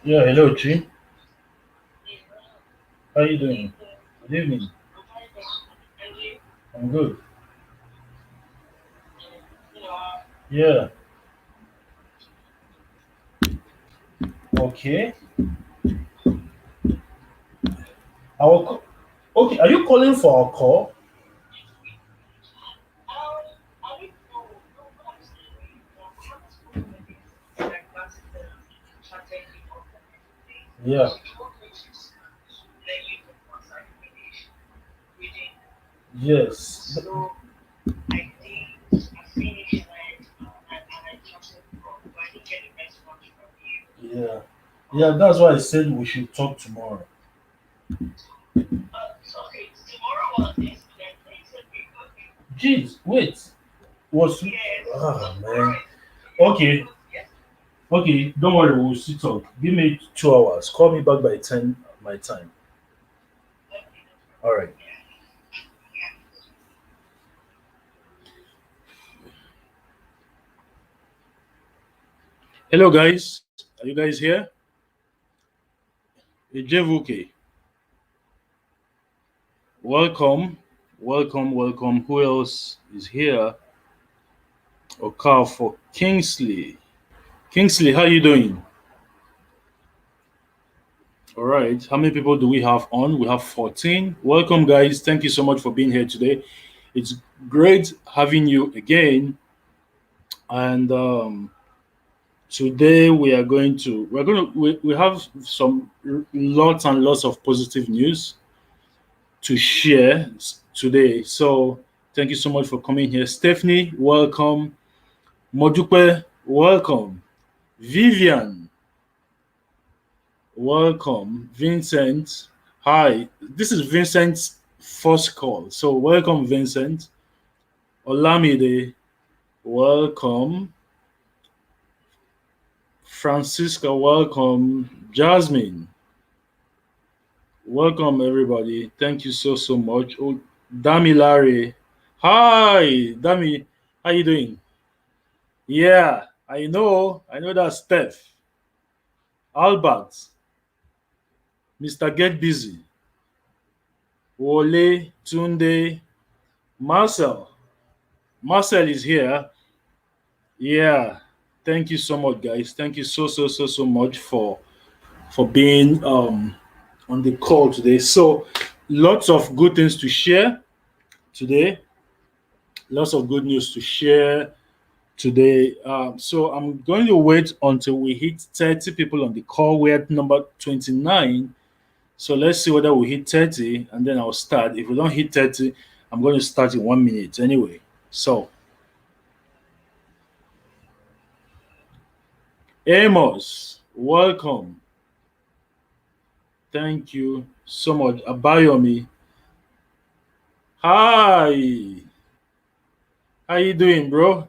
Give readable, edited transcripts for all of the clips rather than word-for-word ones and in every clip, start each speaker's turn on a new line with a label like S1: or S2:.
S1: Yeah, hello, Chi. How you doing? Good evening. I'm good. Yeah. Okay. Okay. Are you calling for our call? Yeah. Yes. Yeah. Yeah. That's why I said we should talk tomorrow. Jeez. Wait. Was. Oh man. Okay. Okay. Don't worry. We'll still talk. Give me 2 hours. Call me back by 10 my time. All right. Hello, guys. Are you guys here? Ejevuke. Welcome. Welcome. Welcome. Who else is here? Okar for Kingsley. Kingsley, how you doing? All right. How many people do we have on? We have 14. Welcome, guys. Thank you so much for being here today. It's great having you again. And today we have some lots and lots of positive news to share today. So thank you so much for coming here. Stephanie, welcome. Modupe, welcome. Vivian, welcome. Vincent, hi. This is Vincent's first call. So, welcome, Vincent. Olamide, welcome. Francisca, welcome. Jasmine, welcome, everybody. Thank you so, so much. Oh, Dami Larry, hi. Dami, how you doing? Yeah, I know. I know that's Steph. Albert, Mr. Get Busy. Wole, Tunde, Marcel. Marcel is here. Yeah. Thank you so much, guys. Thank you so so so so much for being on the call today. So lots of good things to share today. Lots of good news to share today. So I'm going to wait until we hit 30 people on the call. We're at number 29. So let's see whether we hit 30 and then I'll start. If we don't hit 30, I'm going to start in 1 minute anyway. So Amos, welcome. Thank you so much. Abayomi. Hi. How you doing, bro?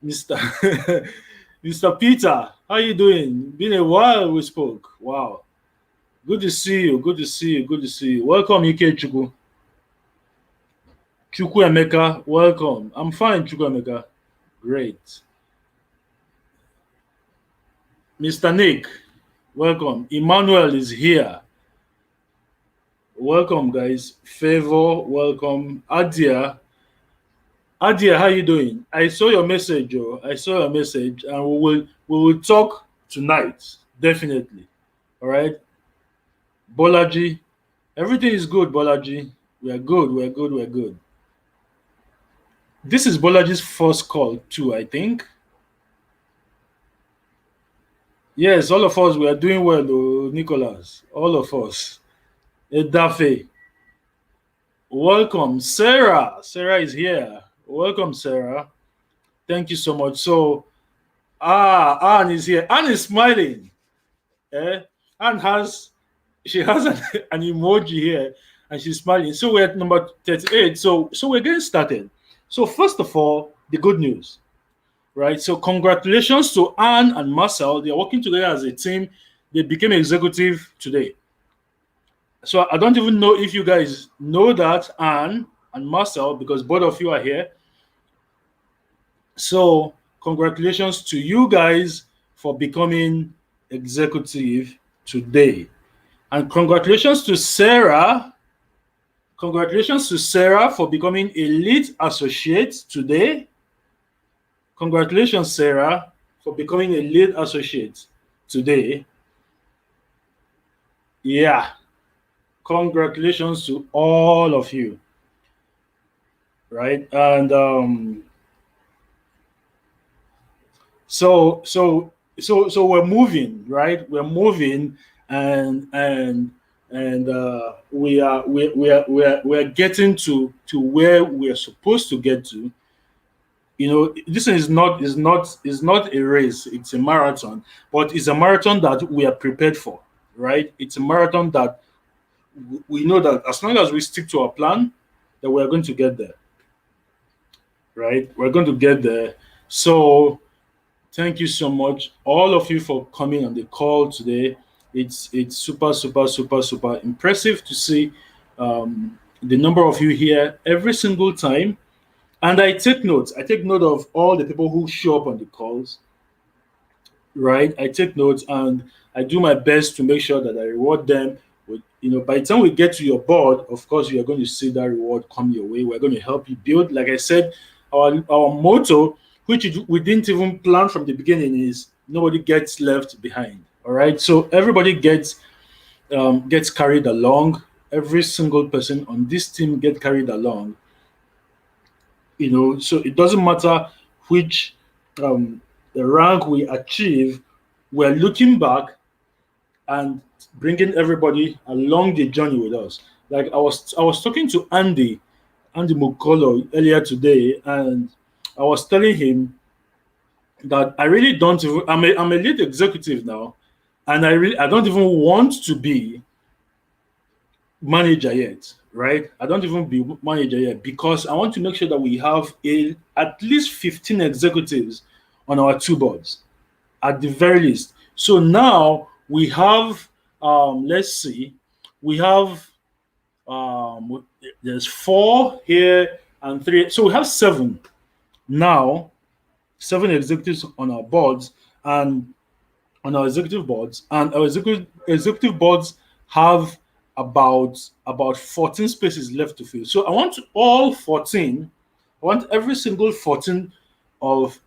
S1: Mr. Mr. Peter. How you doing? Been a while we spoke. Wow. Good to see you. Good to see you. Good to see you. Welcome, Ike Chuku. Chuku Emeka. Welcome. I'm fine, Chuku Emeka. Great. Mr. Nick. Welcome. Emmanuel is here. Welcome, guys. Favor. Welcome. Adia. Adia, how you doing? I saw your message, Joe. I saw your message, and we will talk tonight, definitely. All right, Bolaji, everything is good, Bolaji. We are good. We are good. We are good. This is Bolaji's first call too, I think. Yes, all of us we are doing well, though, Nicholas. All of us. Edafe, welcome, Sarah. Sarah is here. Welcome, Sarah. Thank you so much. So, Anne is here. Anne is smiling. Eh? Anne has she has an emoji here and she's smiling. So we're at number 38. So we're getting started. So first of all, the good news, right? So congratulations to Anne and Marcel. They're working together as a team. They became executive today. So I don't even know if you guys know that, Anne and Marcel, because both of you are here. So congratulations to you guys for becoming executive today. And congratulations to Sarah. Congratulations to Sarah for becoming a lead associate today. Congratulations, Sarah, for becoming a lead associate today. Yeah. Congratulations to all of you. Right. And so we're moving, right? We're moving, and we are getting to where we're supposed to get to. This is not a race, it's a marathon, but it's a marathon that we are prepared for, right? It's a marathon that we know that as long as we stick to our plan, that we're going to get there, right? We're going to get there. So thank you so much, all of you, for coming on the call today. It's super, super, super, super impressive to see the number of you here every single time. And I take notes. I take note of all the people who show up on the calls, right? I take notes and I do my best to make sure that I reward them. By the time we get to your board, of course, you are going to see that reward come your way. We're going to help you build. Like I said, our motto, which we didn't even plan from the beginning, is nobody gets left behind. All right. So everybody gets carried along. Every single person on this team get carried along. So it doesn't matter which the rank we achieve. We're looking back and bringing everybody along the journey with us. Like I was talking to Andy Mukolo earlier today, and I was telling him that I really don't even, I'm a lead executive now, and I don't even want to be manager yet, right? I don't even be manager yet because I want to make sure that we have at least 15 executives on our two boards at the very least. So now we have, let's see, we have, there's 4 here and 3. So we have 7 now, 7 executives on our boards and on our executive boards. And our executive boards have about 14 spaces left to fill. So I want all 14, I want every single 14 of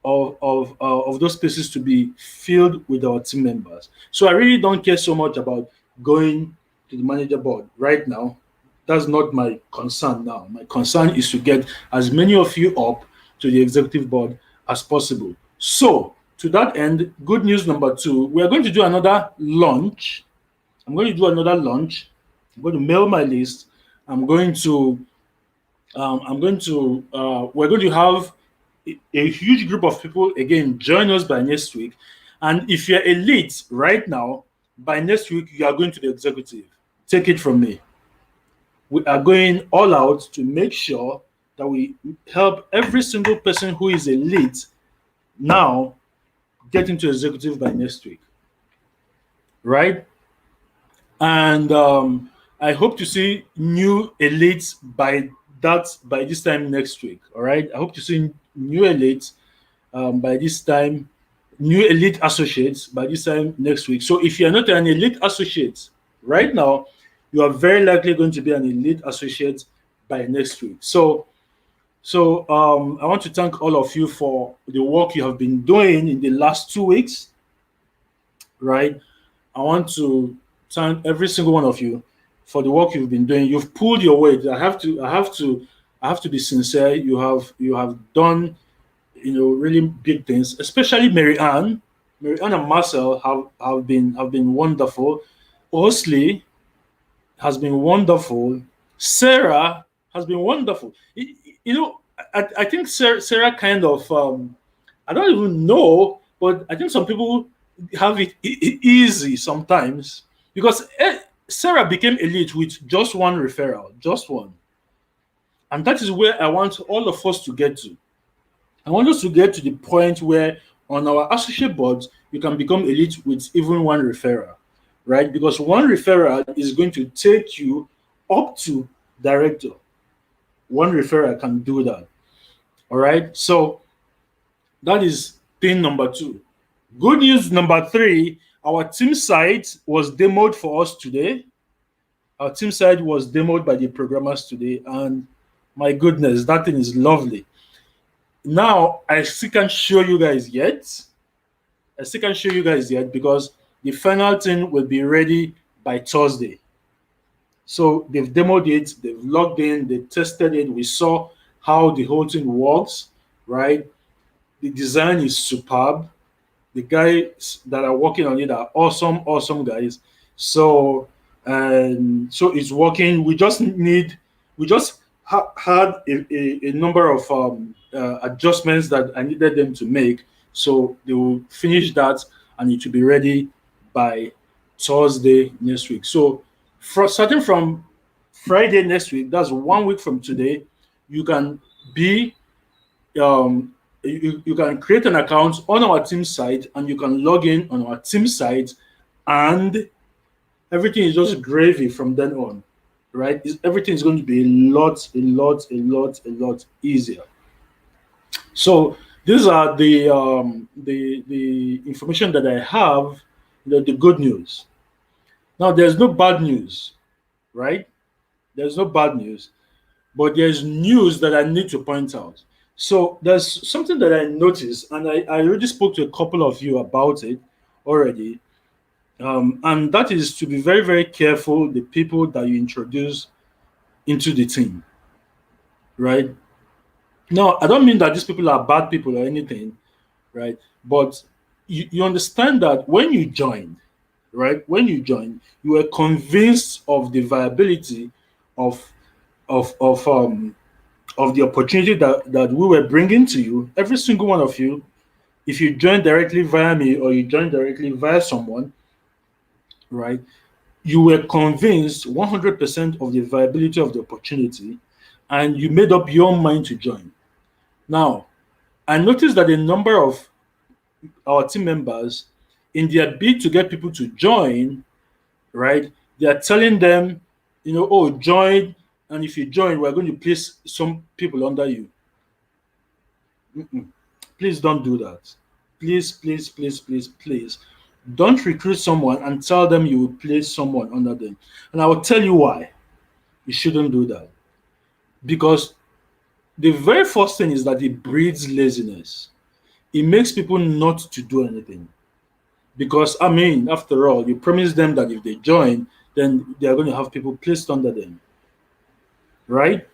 S1: those spaces to be filled with our team members. So I really don't care so much about going to the manager board right now. That's not my concern now. My concern is to get as many of you up to the executive board as possible. So to that end, good news number 2, we are going to do another launch. I'm going to do another launch. I'm going to mail my list. We're going to have a huge group of people again join us by next week. And if you're elite right now, by next week you are going to the executive. Take it from me. We are going all out to make sure that we help every single person who is elite now get into executive by next week, right? And I hope to see new elites by this time next week. All right, I hope to see new elites by this time, new elite associates by this time next week. So if you're not an elite associate right now, you are very likely going to be an elite associate by next week. So I want to thank all of you for the work you have been doing in the last 2 weeks. Right, I want to thank every single one of you for the work you've been doing. You've pulled your weight. I have to be sincere. You have done really big things, especially Mary Ann and Marcel have been wonderful. Osley has been wonderful. Sarah has been wonderful. I think Sarah kind of I don't even know, but I think some people have it easy sometimes because Sarah became elite with just one referral, just one. And that is where I want all of us to get to. I want us to get to the point where on our associate boards, you can become elite with even one referral, right? Because one referral is going to take you up to director. One referral can do that. All right. So that is thing number 2. Good news number 3, Our team site was demoed for us today. Our team site was demoed by the programmers today, and my goodness, that thing is lovely. Now I still can't show you guys yet. I still can't show you guys yet because the final thing will be ready by Thursday. So they've demoed it, they've logged in, they tested it. We saw how the whole thing works, right? The design is superb. The guys that are working on it are awesome, awesome guys. So so it's working. We just had a number of adjustments that I needed them to make. So they will finish that and it will be ready by Thursday next week. So starting from Friday next week, that's 1 week from today, you can be you can create an account on our team site and you can log in on our team site, and everything is just gravy from then on, right? Everything is going to be a lot easier. So these are the information that I have, the good news. Now there's no bad news, right? There's no bad news, but there's news that I need to point out. So there's something that I noticed, and I already spoke to a couple of you about it already, and that is to be very, very careful the people that you introduce into the team, right? Now, I don't mean that these people are bad people or anything, right? But you understand that when you joined, right? When you joined, you were convinced of the viability of of the opportunity that we were bringing to you. Every single one of you, if you join directly via me or you join directly via someone, right? You were convinced 100% of the viability of the opportunity, and you made up your mind to join. Now, I noticed that a number of our team members, in their bid to get people to join, right, they are telling them, oh, join, and if you join, we're going to place some people under you. Mm-mm. Please don't do that. Please, please, please, please, please. Don't recruit someone and tell them you will place someone under them. And I will tell you why you shouldn't do that. Because the very first thing is that it breeds laziness. It makes people not to do anything. Because, I mean, after all, you promise them that if they join, then they are going to have people placed under them. Right?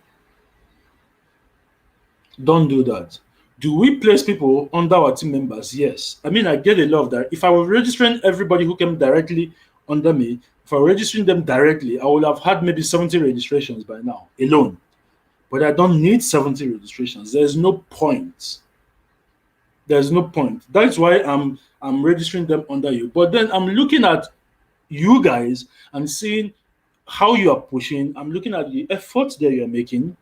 S1: Don't do that. Do we place people under our team members? Yes. I mean, I get a lot of that. If I were registering everybody who came directly under me, if I were registering them directly, I would have had maybe 70 registrations by now alone. But I don't need 70 registrations. There's no point. There's no point. That's why I'm registering them under you. But then I'm looking at you guys and seeing how you are pushing. I'm looking at the efforts that you're making,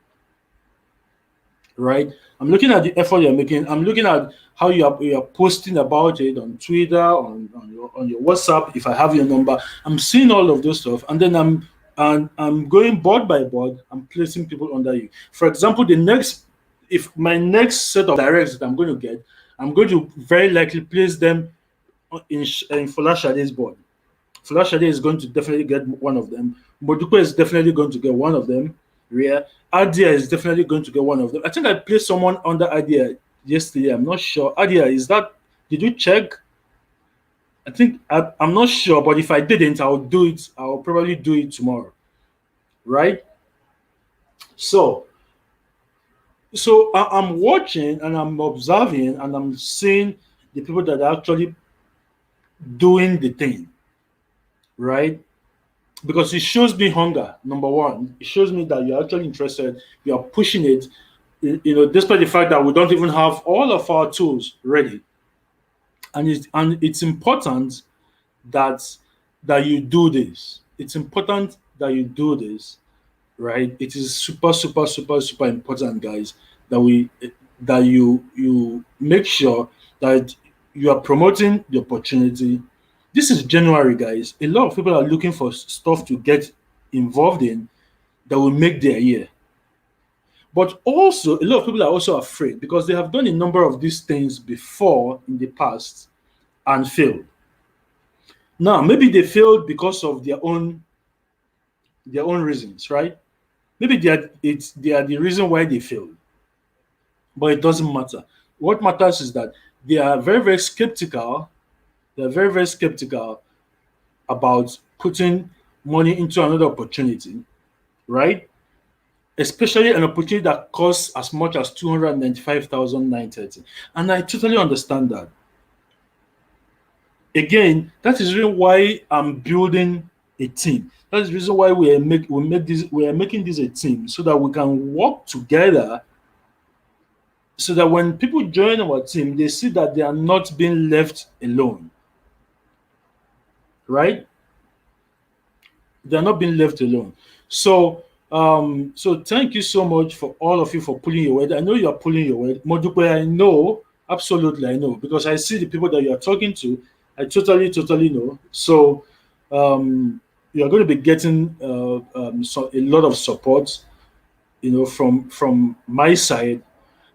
S1: right? I'm looking at the effort you're making. I'm looking at how you are posting about it on Twitter, on your WhatsApp. If I have your number, I'm seeing all of those stuff, and then I'm going board by board. I'm placing people under you. For example, if my next set of directs that I'm going to get, I'm going to very likely place them in Folashade's board. Folashade is going to definitely get one of them. Moduko is definitely going to get one of them. Ria. Adia is definitely going to get one of them. I think I placed someone under Adia yesterday. I'm not sure. Adia, did you check? I'm not sure, but if I didn't, I'll do it. I'll probably do it tomorrow. Right? So, I'm watching and I'm observing and I'm seeing the people that are actually doing the thing. Right? Because it shows me hunger. Number one, it shows me that you're actually interested. You are pushing it. Despite the fact that we don't even have all of our tools ready, and it's important that you do this. It's important that you do this, right? It is super, super, super, super important, guys, that you make sure that you are promoting the opportunity. This is January, guys. A lot of people are looking for stuff to get involved in that will make their year. But also, a lot of people are also afraid because they have done a number of these things before in the past and failed. Now, maybe they failed because of their own reasons, right? Maybe they are the reason why they failed, but it doesn't matter. What matters is that they are very, very skeptical. They are very, very skeptical about putting money into another opportunity, right? Especially an opportunity that costs as much as 295,930. And I totally understand that. Again, that is the reason why I'm building a team. That is the reason why we are making this a team so that we can work together, so that when people join our team, they see that they are not being left alone, right? They're not being left alone. So so thank you so much for all of you for pulling your weight. I know you are pulling your weight. Modupe, I know, absolutely I know, because I see the people that you are talking to. I totally know. So you're going to be getting a lot of support, from my side.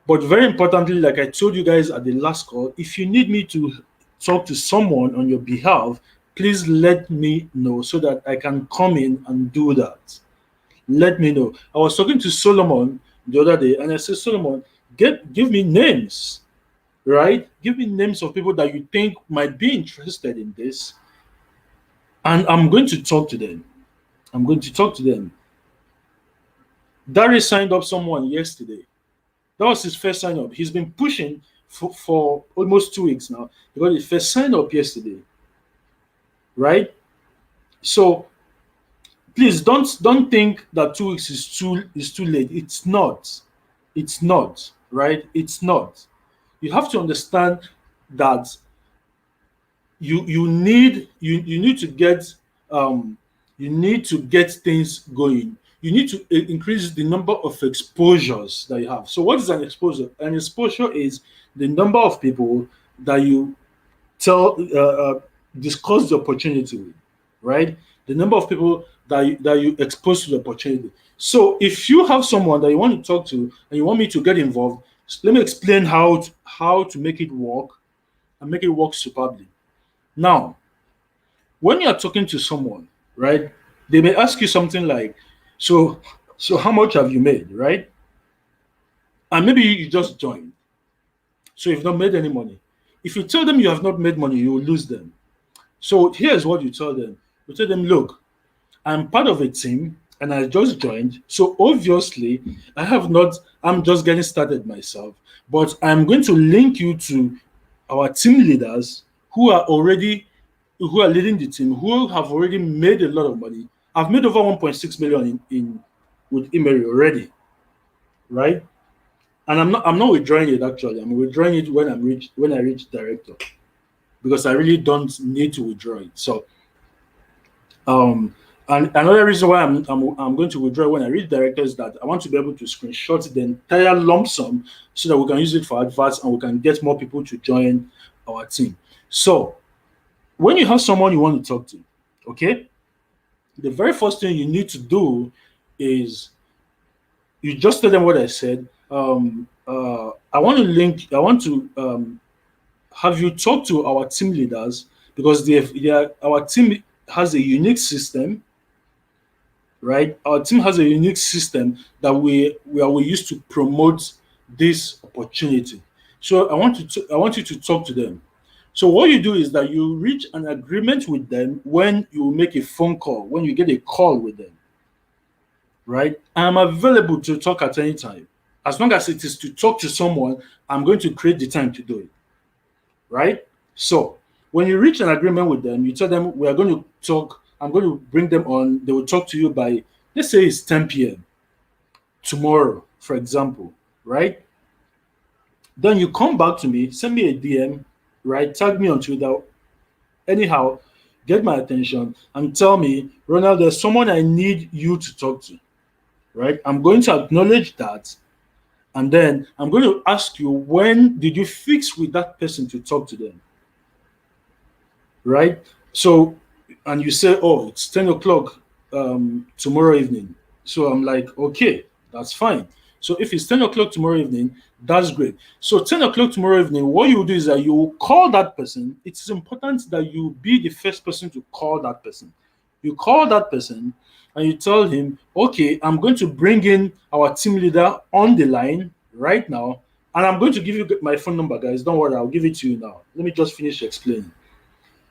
S1: But very importantly, like I told you guys at the last call, if you need me to talk to someone on your behalf, please let me know so that I can come in and do that. Let me know. I was talking to Solomon the other day, and I said, Solomon, give me names, right? Give me names of people that you think might be interested in this, and I'm going to talk to them. I'm going to talk to them. Dari signed up someone yesterday. That was his first sign up. He's been pushing for almost 2 weeks now. He got his first sign up yesterday, right? So please don't think that 2 weeks is too late. It's not. It's not, right? It's not. You have to understand that you need to get um you need to get things going. You need to increase the number of exposures that you have. So what is an exposure? An exposure is the number of people that you tell discuss the opportunity with, right? The number of people that you expose to the opportunity. So if you have someone that you want to talk to and you want me to get involved, let me explain how to make it work and make it work superbly. Now, when you're talking to someone, right, they may ask you something like, so how much have you made, right? And maybe you just joined, so you've not made any money. If you tell them you have not made money, you will lose them. So here's what you tell them. You tell them, look, I'm part of a team and I just joined. So obviously, I'm just getting started myself, but I'm going to link you to our team leaders who are leading the team, who have already made a lot of money. I've made over 1.6 million in with IMMERI already, right? And I'm not withdrawing it actually. I'm withdrawing it when I reach director, because I really don't need to withdraw it. So um and another reason why I'm going to withdraw when I reach director is that I want to be able to screenshot the entire lump sum so that we can use it for adverts and we can get more people to join our team. So when you have someone you want to talk to, okay, the very first thing you need to do is you just tell them what I said. I want to have you talk to our team leaders, because our team has a unique system, right? Our team has a unique system that we use to promote this opportunity. So I want you to talk to them. So what you do is that you reach an agreement with them when you make a phone call, when you get a call with them, right? I'm available to talk at any time. As long as it is to talk to someone, I'm going to create the time to do it, right? So when you reach an agreement with them, you tell them we are going to talk. I'm going to bring them on. They will talk to you by, let's say it's 10 p.m. tomorrow, for example, right? Then you come back to me, send me a DM, right? Tag me on Twitter, anyhow, get my attention and tell me, Ronald, there's someone I need you to talk to, right? I'm going to acknowledge that. And then I'm going to ask you, when did you fix with that person to talk to them? Right? So, and you say, oh, it's 10 o'clock tomorrow evening. So I'm like, okay, that's fine. So if it's 10 o'clock tomorrow evening, that's great. So 10 o'clock tomorrow evening, what you will do is that you will call that person. It's important that you be the first person to call that person. You call that person and you tell him, okay, I'm going to bring in our team leader on the line right now. And I'm going to give you my phone number, guys. Don't worry, I'll give it to you now. Let me just finish explaining.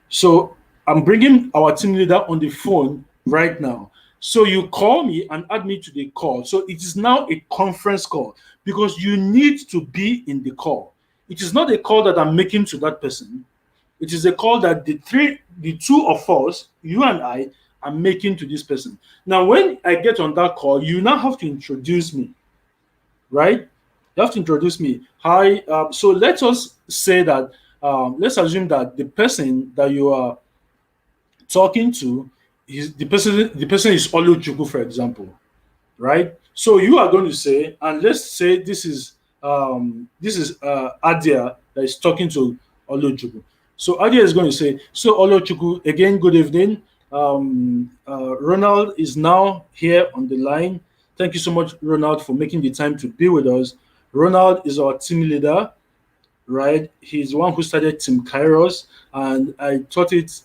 S1: So I'm bringing our team leader on the phone right now. So you call me and add me to the call. So it is now a conference call because you need to be in the call. It is not a call that I'm making to that person. It is a call that the two of us, you and I, are making to this person. Now, when I get on that call, you now have to introduce me, right? You have to introduce me. Hi. So let us say that. Let's assume that the person that you are talking to is the person. The person is Oluchuku, for example, right? So you are going to say, and let's say this is Adia that is talking to Oluchuku. So Adia is going to say, so Oluchuku, again, good evening. Ronald is now here on the line. Thank you so much, Ronald, for making the time to be with us. Ronald is our team leader, right? He's the one who started Team Kairos, and I thought it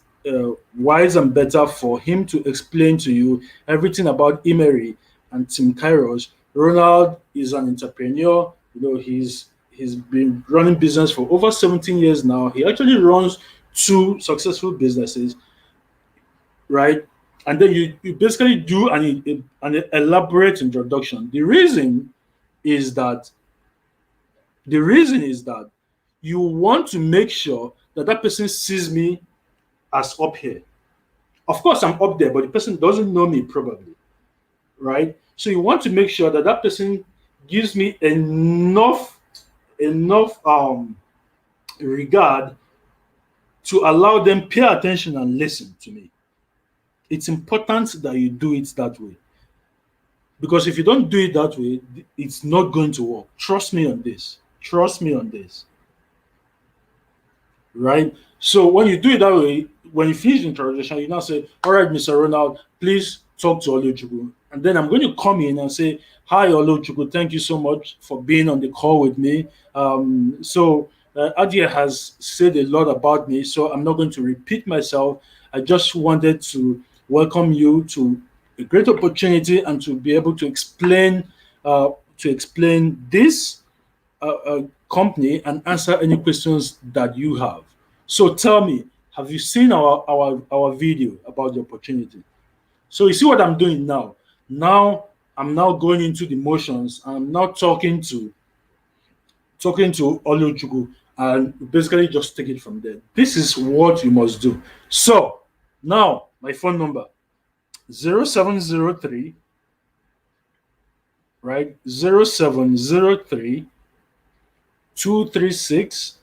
S1: wise and better for him to explain to you everything about IMMERI and Team Kairos. Ronald is an entrepreneur. He's been running business for over 17 years now. He actually runs two successful businesses, right? And then you basically do an elaborate introduction. Is that the reason is that you want to make sure that that person sees me as up here. Of course, I'm up there, but the person doesn't know me probably, right? So you want to make sure that that person gives me enough regard to allow them pay attention and listen to me. It's important that you do it that way because if you don't do it that way, it's not going to work. Trust me on this. Trust me on this. Right? So when you do it that way, when you finish the introduction, you now say, all right, Mr. Ronald, please talk to Oluchuku. And then I'm going to come in and say, hi, Oluchuku, thank you so much for being on the call with me. Adia has said a lot about me, so I'm not going to repeat myself. I just wanted to welcome you to a great opportunity and to be able to explain this company and answer any questions that you have. So tell me, have you seen our video about the opportunity? So you see what I'm doing now. Now I'm now going into the motions. I'm now talking to Oluchuku and basically just take it from there. This is what you must do. So now my phone number 0703, right? 0703 236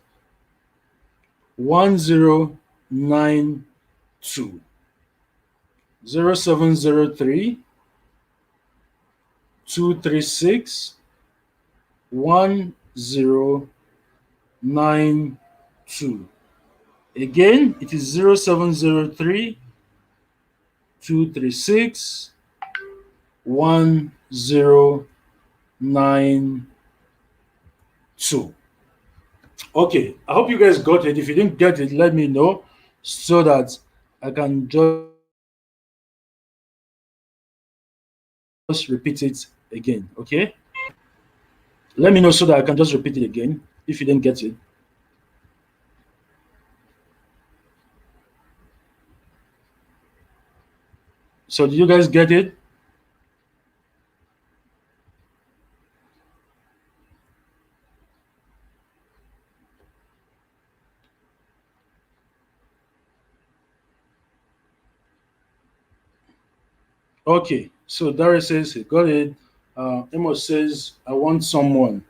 S1: 1092. 0703 236 1092. Again, it is 0703 236 1092. Okay, I hope you guys got it. If you didn't get it, let me know so that I can just repeat it again. Okay, let me know so that I can just repeat it again if you didn't get it. So, did you guys get it? Okay, so Darius says he got it. Amos says, I want someone.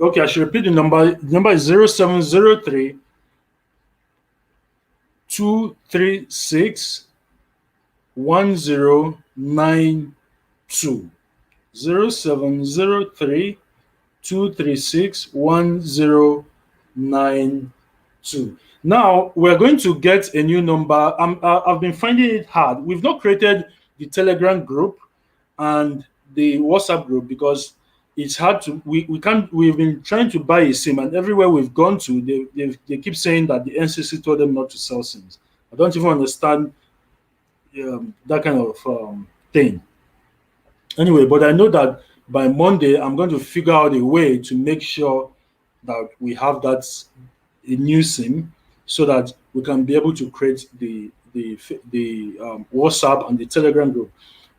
S1: Okay, I should repeat the number. The number is 0703 236 1092. 0703 236 1092. Now we're going to get a new number. I've been finding it hard. We've not created the Telegram group, and the WhatsApp group because it's hard to we can't we've been trying to buy a SIM, and everywhere we've gone to they keep saying that the NCC told them not to sell SIMs. I don't even understand that kind of thing. Anyway, but I know that by Monday I'm going to figure out a way to make sure that we have that a new SIM so that we can be able to create the WhatsApp and the Telegram group.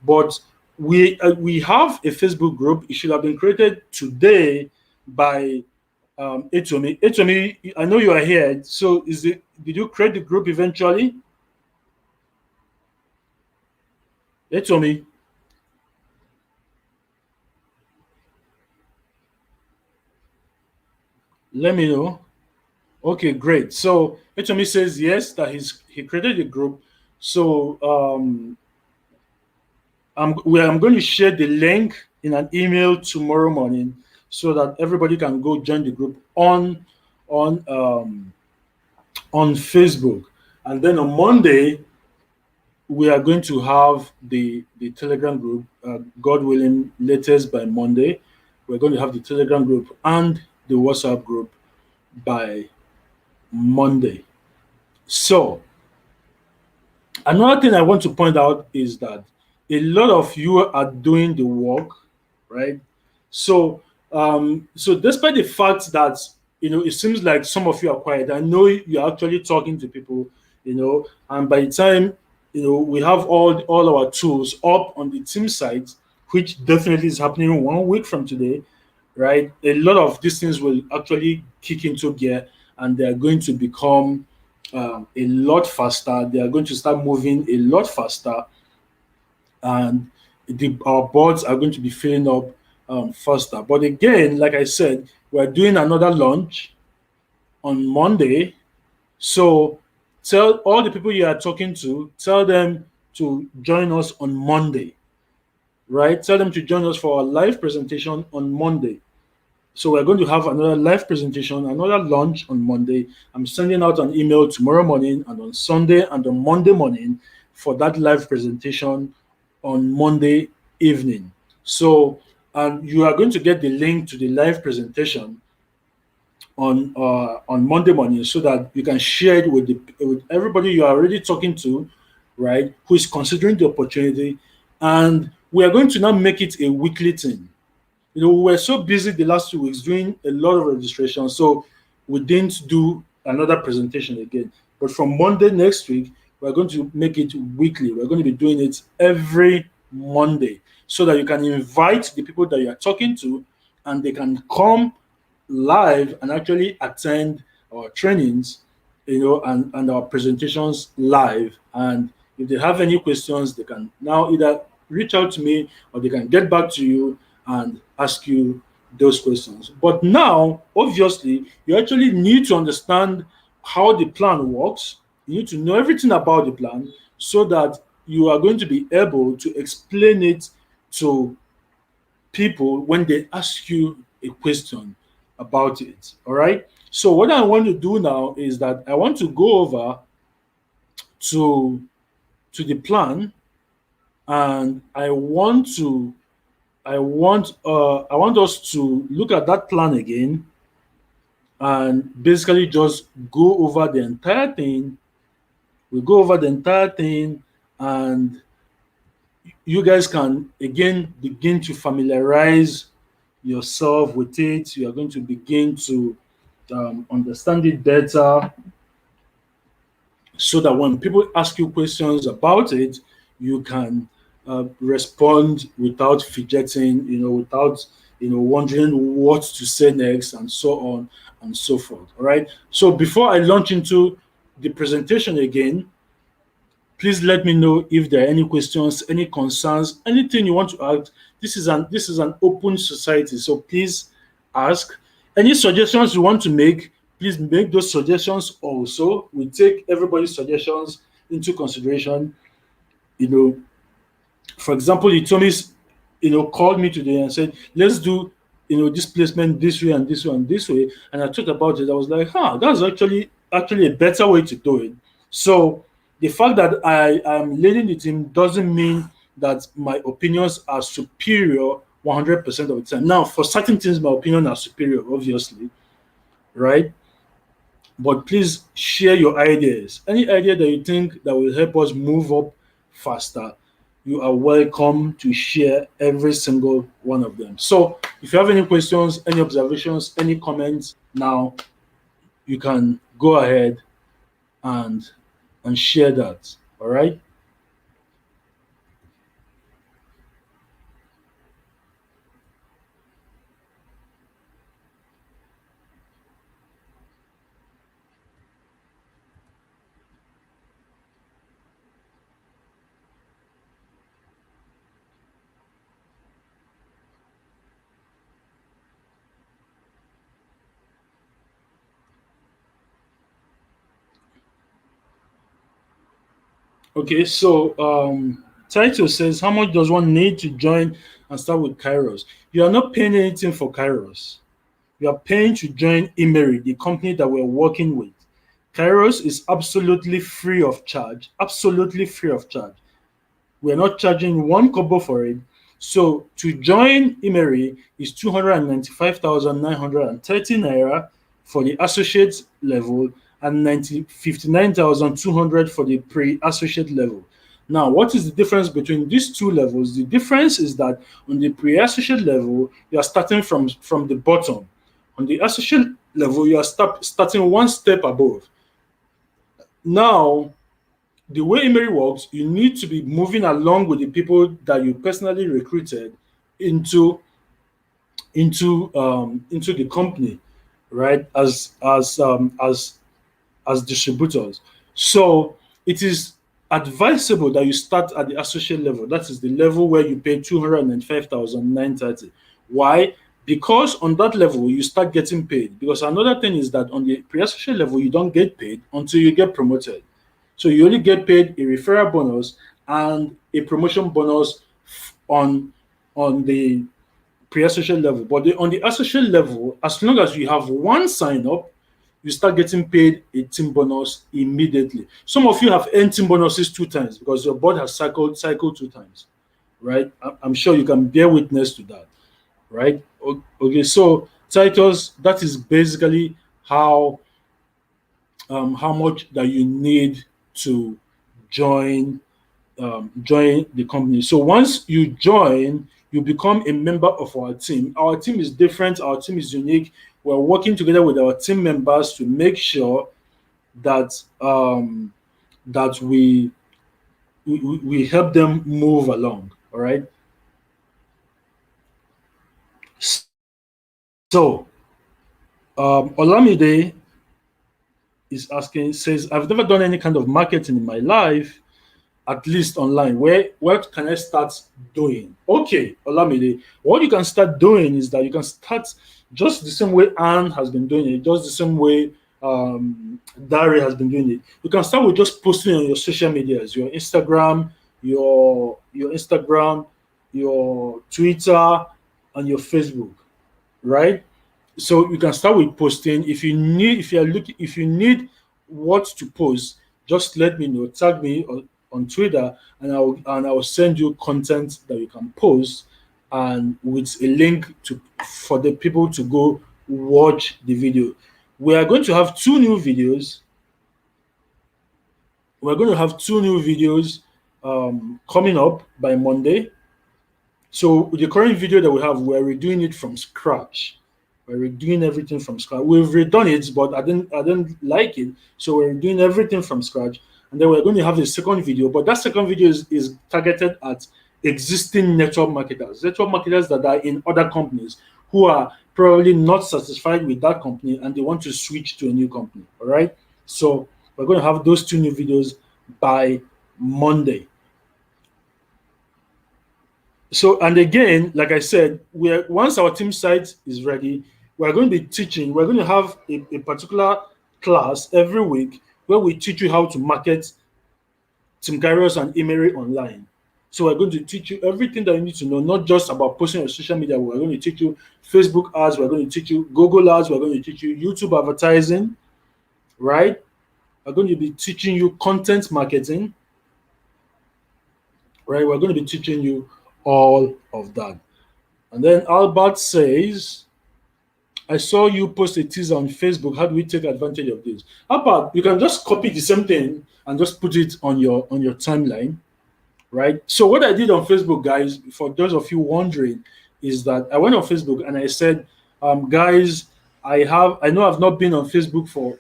S1: But we have a Facebook group. It should have been created today by Etomi. Etomi, I know you are here. So did you create the group eventually? Etomi, let me know. Okay, great. So Etomi says yes that he created the group. So I'm going to share the link in an email tomorrow morning so that everybody can go join the group on um, on Facebook, and then on Monday we are going to have the Telegram group. God willing, latest by Monday, we're going to have the Telegram group and the WhatsApp group by Monday. So another thing I want to point out is that a lot of you are doing the work, right? So despite the fact that it seems like some of you are quiet, I know you're actually talking to people, and by the time we have all our tools up on the team site, which definitely is happening 1 week from today, right? A lot of these things will actually kick into gear, and they are going to become a lot faster. They are going to start moving a lot faster, and our boards are going to be filling up faster. But again, like I said, we're doing another launch on Monday. So tell all the people you are talking to, tell them to join us on Monday, right? Tell them to join us for our live presentation on Monday. So we're going to have another live presentation, another launch on Monday. I'm sending out an email tomorrow morning and on Sunday and on Monday morning for that live presentation on Monday evening. So you are going to get the link to the live presentation on Monday morning so that you can share it with everybody you are already talking to, right? Who is considering the opportunity, and we are going to now make it a weekly thing. We were so busy the last 2 weeks doing a lot of registration, so we didn't do another presentation again. But from Monday next week, we're going to make it weekly. We're going to be doing it every Monday so that you can invite the people that you are talking to and they can come live and actually attend our trainings, and our presentations live. And if they have any questions, they can now either reach out to me or they can get back to you and ask you those questions. But now, obviously, you actually need to understand how the plan works. You need to know everything about the plan so that you are going to be able to explain it to people when they ask you a question about it. All right. So, what I want to do now is that I want to go over to the plan, and I want us to look at that plan again and basically just go over the entire thing. We go over the entire thing, and you guys can again begin to familiarize yourself with it. You are going to begin to understand it better, so that when people ask you questions about it, you can respond without fidgeting, without wondering what to say next, and so on and so forth. All right. So before I launch into the presentation again, please let me know if there are any questions, any concerns, anything you want to ask. This is an open society, so please ask. Any suggestions you want to make, please make those suggestions also. We take everybody's suggestions into consideration. You know, for example, Itomis, called me today and said, let's do, this placement this way and this way and this way. And I thought about it. I was like, that's actually a better way to do it. So the fact that I am leading the team doesn't mean that my opinions are superior 100% of the time. Now, for certain things, my opinion are superior, obviously, right? But please share your ideas. Any idea that you think that will help us move up faster, you are welcome to share every single one of them. So, if you have any questions, any observations, any comments, now you can go ahead and share that. All right. Okay, so Title says, how much does one need to join and start with Kairos? You are not paying anything for Kairos. You are paying to join IMMERI, the company that we're working with. Kairos is absolutely free of charge. Absolutely free of charge. We're not charging one kobo for it. So to join IMERI is 295,930 naira for the associate level and 59,200 for the pre-associate level. Now, what is the difference between these two levels? The difference is that on the pre-associate level, you are starting from the bottom. On the associate level, you are starting one step above. Now, the way Emery works, you need to be moving along with the people that you personally recruited into into the company, right? As distributors. So it is advisable that you start at the associate level. That is the level where you pay 295,930. Why? Because on that level you start getting paid. Because another thing is that on the pre-associate level you don't get paid until you get promoted. So you only get paid a referral bonus and a promotion bonus on the pre-associate level. But on the associate level, as long as you have one sign up, you start getting paid a team bonus immediately. Some of you have earned team bonuses two times because your board has cycled two times, right? I'm sure you can bear witness to that, right? Okay, so Titus, that is basically how much that you need to join join the company. So once you join, you become a member of our team. Our team is different. Our team is unique. We're working together with our team members to make sure that that we help them move along. All right. So Olamide is asking, says, I've never done any kind of marketing in my life, at least online. What can I start doing? Okay, Olamide, what you can start doing is that you can start just the same way Anne has been doing it, just the same way Dari has been doing it. You can start with just posting on your social medias, your Instagram, your Instagram, your Twitter, and your Facebook, right? So you can start with posting. If you need what to post, just let me know. Tag me on Twitter, and I will send you content that you can post, and with a link to for the people to go watch the video. We are going to have two new videos. We're going to have two new videos coming up by Monday. So the current video that we have, we're redoing it from scratch. We're redoing everything from scratch. We've redone it, but I didn't like it. So we're doing everything from scratch. And then we're going to have a second video, but that second video is targeted at existing network marketers that are in other companies who are probably not satisfied with that company and they want to switch to a new company. All right. So we're going to have those two new videos by Monday. So, and again, like I said, we're once our team site is ready, we're going to be teaching. We're going to have a particular class every week where we teach you how to market Team Kairos and Emery online. So we're going to teach you everything that you need to know, not just about posting on social media. We're going to teach you Facebook ads. We're going to teach you Google ads. We're going to teach you YouTube advertising, right? We're going to be teaching you content marketing. right? We're going to be teaching you all of that. And then Albert says, I saw you post a teaser on Facebook. How do we take advantage of this? Albert, you can just copy the same thing and just put it on your timeline, right? So what I did on Facebook, guys, for those of you wondering, is that I went on Facebook and I said, guys, I know I've not been on Facebook for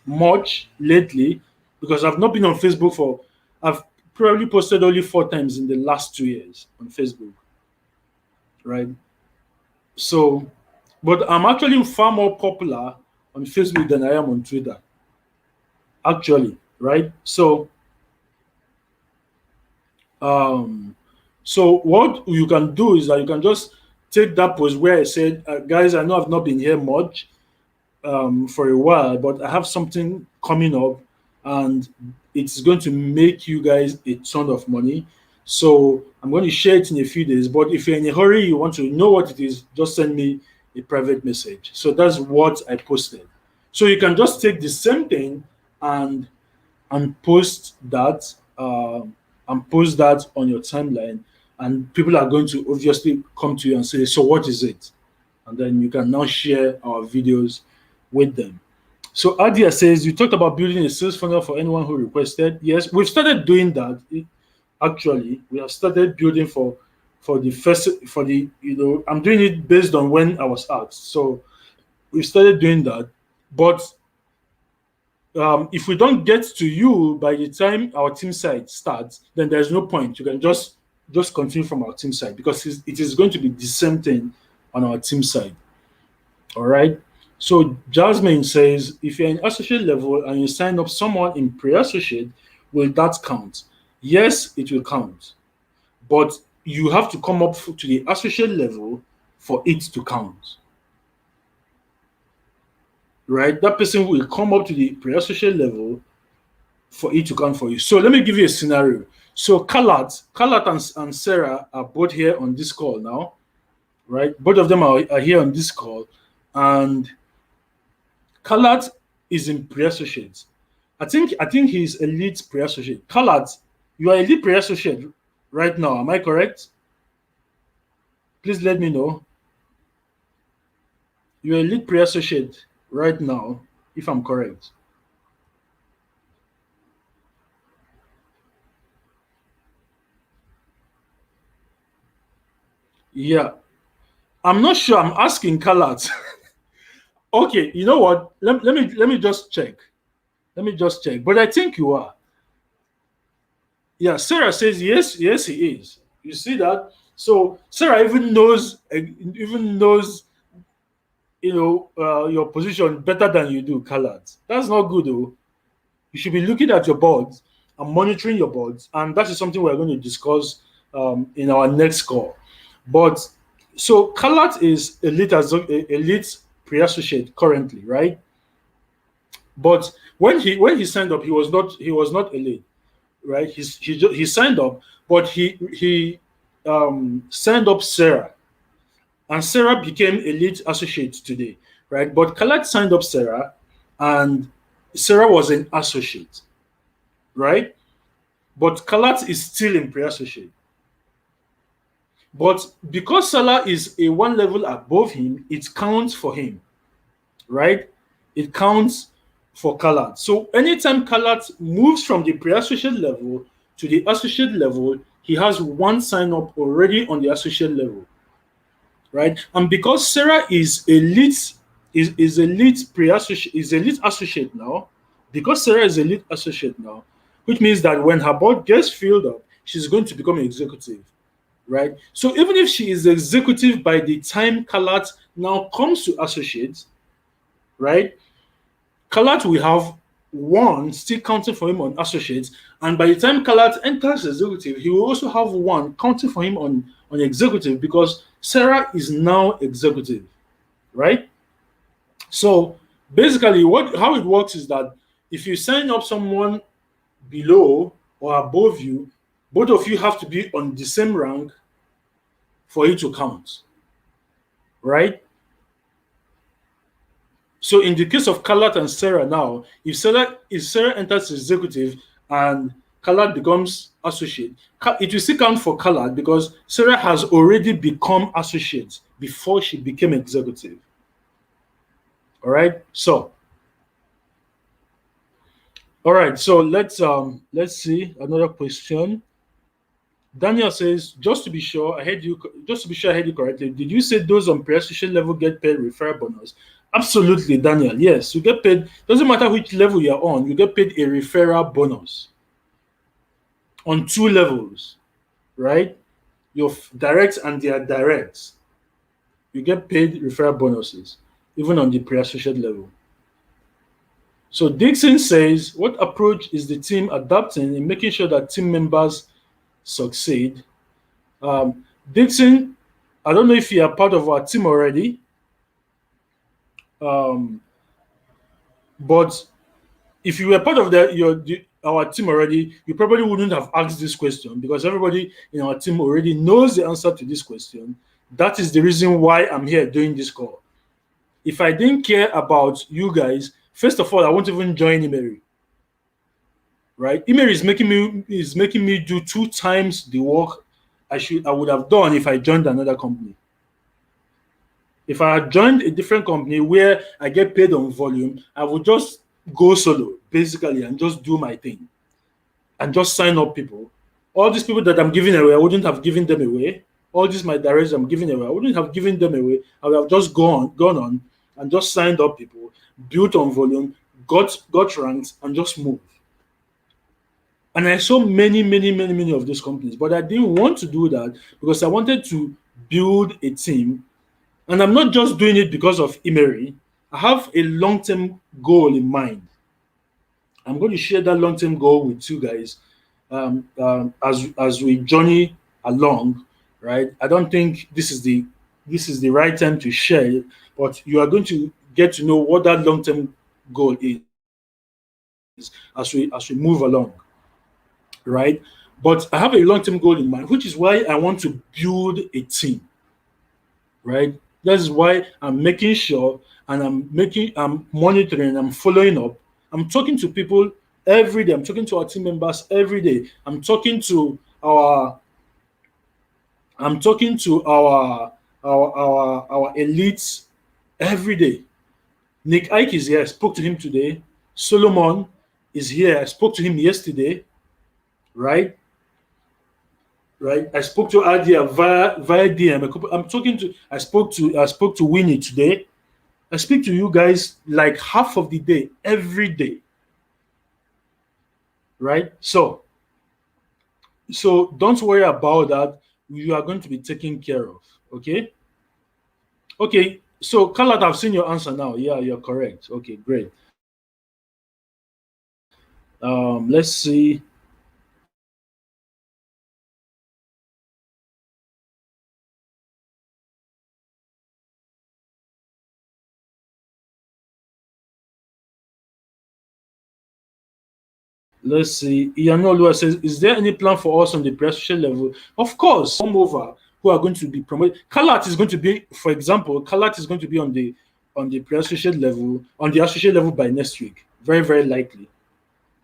S1: much lately because I've not been on Facebook for I've probably posted only 4 times in the last 2 years on Facebook, right? So, but I'm actually far more popular on Facebook than I am on Twitter, actually, right? Um, so what you can do is that you can just take that post where I said, guys, I know I've not been here much for a while, but I have something coming up, and it's going to make you guys a ton of money. So I'm going to share it in a few days. But if you're in a hurry, you want to know what it is, just send me a private message. So that's what I posted. So you can just take the same thing and and post that on your timeline, and people are going to obviously come to you and say, so what is it? And then you can now share our videos with them. So Adia says, you talked about building a sales funnel for anyone who requested. Yes, we've started doing that. Actually, we have started building for the first for the I'm doing it based on when I was asked. So we've started doing that. But if we don't get to you by the time our team side starts, then there's no point. You can just continue from our team side because it is going to be the same thing on our team side. All right. So Jasmine says, if you're in associate level and you sign up someone in pre-associate, will that count? Yes, it will count, but you have to come up to the associate level for it to count. Right? That person will come up to the pre-associate level for it to count for you. So let me give you a scenario. So Kalat and Sarah are both here on this call now, right? Both of them are here on this call, and Kalat is in pre-associate. I think he's elite pre-associate. Kalat, you are elite pre-associate right now. Am I correct? Please let me know. You're elite pre-associate right now, if I'm correct. Yeah. I'm not sure. I'm asking Kalat. Okay, you know what? Let me just check. Let me just check. But I think you are. Yeah, Sarah says yes, yes, he is. You see that? So Sarah even knows your position better than you do, Kalat. That's not good though. You should be looking at your boards and monitoring your boards, and that is something we're going to discuss in our next call. But so Kalat is elite pre-associate currently, right? But when he signed up, he was not elite, right? He signed up, but he signed up Sarah, and Sarah became elite associate today, right? But Kalat signed up Sarah, and Sarah was an associate, right? But Kalat is still in pre-associate. But because Salah is a one level above him, it counts for him, right? It counts for Kalat. So anytime Kalat moves from the pre-associate level to the associate level, he has one sign up already on the associate level, right? And because Sarah is elite pre-associate is elite associate now, because Sarah is elite associate now, which means that when her board gets filled up, she's going to become an executive, right? So even if she is executive by the time Kalat now comes to associate, right? Kalat will have one still counting for him on associates, and by the time Kalat enters executive, he will also have one counting for him on executive because Sarah is now executive, right? So basically, what how it works is that if you sign up someone below or above you, both of you have to be on the same rank for it to count, right? So in the case of Kalat and Sarah now, if Sarah enters executive and Kalat becomes associate, it will still count for colored because Sarah has already become associate before she became executive. All right. So, all right. So let's see another question. Daniel says, just to be sure, I heard you. Just to be sure, I heard you correctly. Did you say those on pre-associate level get paid referral bonus? Absolutely, Daniel. Yes, you get paid. Doesn't matter which level you're on, you get paid a referral bonus on two levels, right? Your direct and their direct. You get paid referral bonuses, even on the pre-associate level. So Dixon says, what approach is the team adopting in making sure that team members succeed? Dixon, I don't know if you are part of our team already, um, but if you were part of our team already, you probably wouldn't have asked this question because everybody in our team already knows the answer to this question. That is the reason why I'm here doing this call. If I didn't care about you guys, first of all, I won't even join IMMERI. Right? IMMERI is making me do 2 times the work I would have done if I joined another company. If I had joined a different company where I get paid on volume, I would just go solo basically and just do my thing and just sign up people. All these people that I'm giving away, I wouldn't have given them away. All these my directors I'm giving away, I wouldn't have given them away. I would have just gone on and just signed up people, built on volume, got ranked, and just moved. And I saw many of those companies, but I didn't want to do that because I wanted to build a team. And I'm not just doing it because of IMMERI. I have a long-term goal in mind. I'm going to share that long-term goal with you guys as we journey along. Right? I don't think this is the right time to share it, but you are going to get to know what that long-term goal is as we move along. Right? But I have a long-term goal in mind, which is why I want to build a team. Right? That is why I'm making sure and I'm monitoring, I'm following up. I'm talking to people every day. I'm talking to our team members every day. I'm talking to our elites every day. Nick Ike is here. I spoke to him today. Solomon is here. I spoke to him yesterday. Right? Right. I spoke to Adia via DM. I spoke to Winnie today. I speak to you guys like half of the day, every day. Right? So don't worry about that. You are going to be taken care of. Okay? Okay. So Carla, I've seen your answer now. Yeah, you're correct. Okay, great. Let's see. Let's see. Iyanolua says, is there any plan for us on the pre-associate level? Of course, come over who are going to be promoted. Kalat is going to be, for example, Kalat is going to be on the pre-associate level, on the associate level by next week. Very, very likely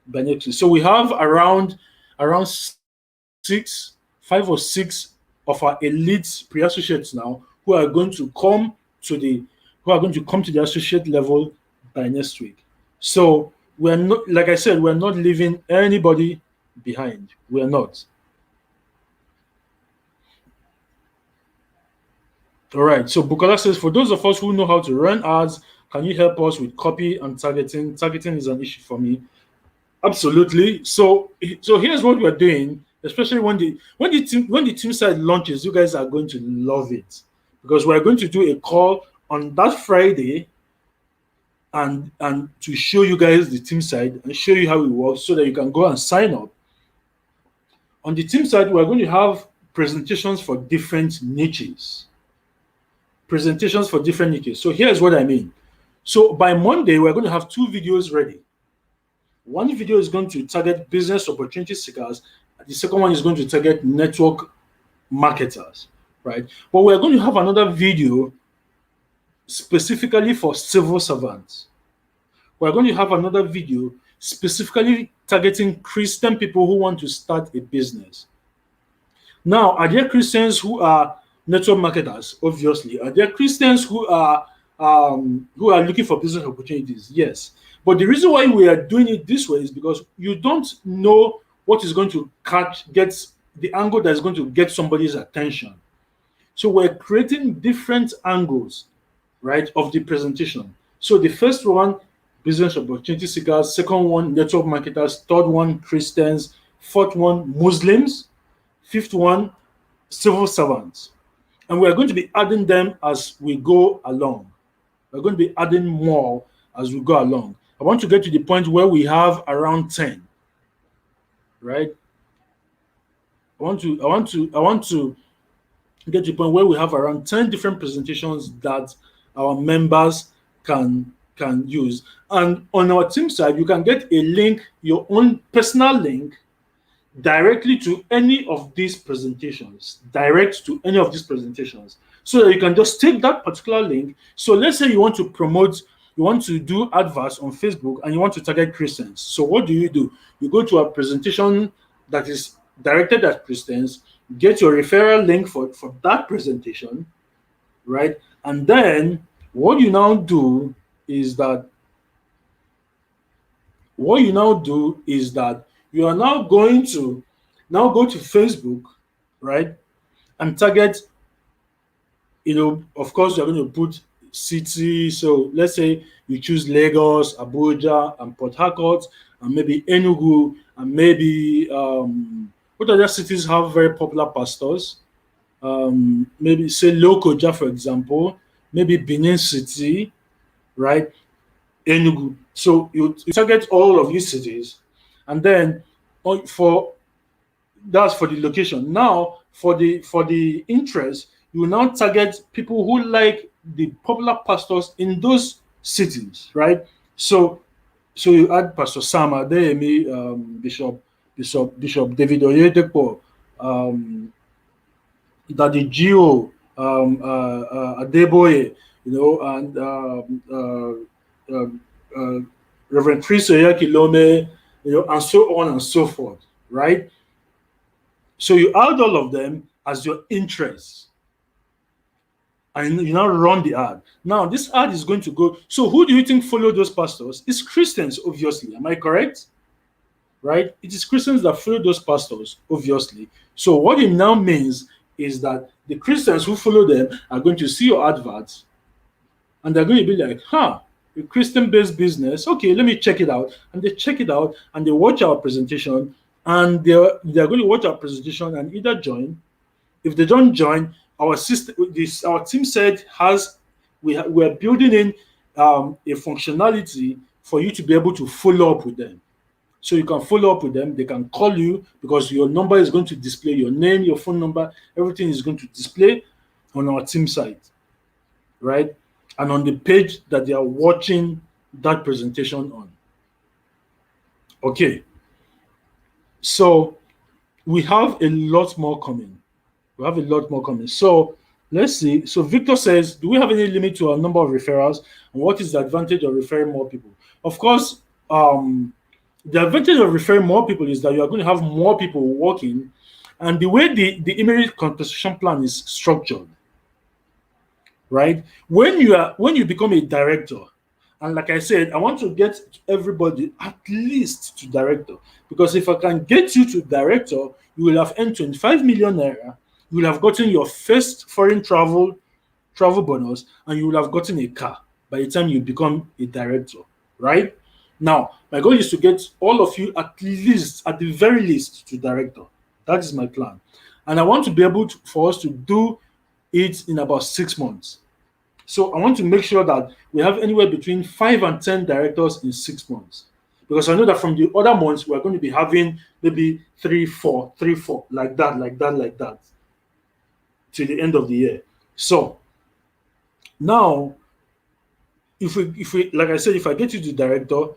S1: by next week. So we have around 5 or 6 of our elite pre-associates now who are going to come to the associate level by next week. So we're not, like I said, we're not leaving anybody behind. We're not. All right. So Bukola says, for those of us who know how to run ads, can you help us with copy and targeting? Targeting is an issue for me. Absolutely. So here's what we're doing, especially when the team side launches, you guys are going to love it because we're going to do a call on that Friday and to show you guys the team side and show you how it works so that you can go and sign up. On the team side, we're going to have presentations for different niches. So here's what I mean. So by Monday, we're going to have 2 videos ready. One video is going to target business opportunity seekers. The second one is going to target network marketers, right? But we're going to have another video specifically for civil servants. We're going to have another video specifically targeting Christian people who want to start a business. Now, are there Christians who are network marketers? Obviously, are there Christians who are looking for business opportunities? Yes, but the reason why we are doing it this way is because you don't know what is going to get the angle that is going to get somebody's attention. So we're creating different angles, right, of the presentation. So the first one, business opportunity seekers. Second one, network marketers. Third one, Christians. Fourth one, Muslims. Fifth one, civil servants. And we're going to be adding them as we go along. We're going to be adding more as we go along. I want to get to the point where we have around 10, right? I want to get to the point where we have around 10 different presentations that our members can use. And on our team side, you can get a link, your own personal link, directly to any of these presentations, direct to any of these presentations, so that you can just take that particular link. So let's say you want to promote, you want to do adverts on Facebook and you want to target Christians. So what do? You go to a presentation that is directed at Christians, get your referral link for that presentation, right? And then what you now do is that you are now going to go to Facebook, right? And target, of course, you're going to put city. So let's say you choose Lagos, Abuja, and Port Harcourt, and maybe Enugu, and maybe what other cities have very popular pastors? Maybe say Lokoja, for example, maybe Benin City, right? Enugu. So you target all of these cities, and then for that's for the location. Now for the interest, you will now target people who like the popular pastors in those cities, right? So you add Pastor Sam Adeyemi, Bishop David Oyedepo, Daddy Gio, Adeboye, and Reverend Chris Oyakilome, and so on and so forth, right? So you add all of them as your interests, and you now run the ad. Now this ad is going to go. So who do you think follow those pastors? It's Christians, obviously. Am I correct? Right? It is Christians that follow those pastors, obviously. So what it now means is that the Christians who follow them are going to see your adverts, and they're going to be like, a Christian-based business. Okay, let me check it out. And they check it out, and they watch our presentation, and they're going to watch our presentation and either join. If they don't join, our team said we're building in a functionality for you to be able to follow up with them. So you can follow up with them. They can call you because your number is going to display, your name, your phone number, everything is going to display on our team site, right? And on the page that they are watching that presentation on. Okay. So we have a lot more coming. So let's see. So Victor says, do we have any limit to our number of referrals? And what is the advantage of referring more people? Of course, the advantage of referring more people is that you are going to have more people working. And the way the IMMERI compensation plan is structured, right? When you become a director, and like I said, I want to get everybody at least to director, because if I can get you to director, you will have earned 25 million naira. You will have gotten your first foreign travel bonus, and you will have gotten a car by the time you become a director, right? Now, my goal is to get all of you at the very least, to director. That is my plan. And I want to be able for us to do it in about 6 months. So I want to make sure that we have anywhere between 5 and 10 directors in 6 months. Because I know that from the other months, we're going to be having maybe 3, 4, like that, to the end of the year. So now, if we like I said, if I get you to director,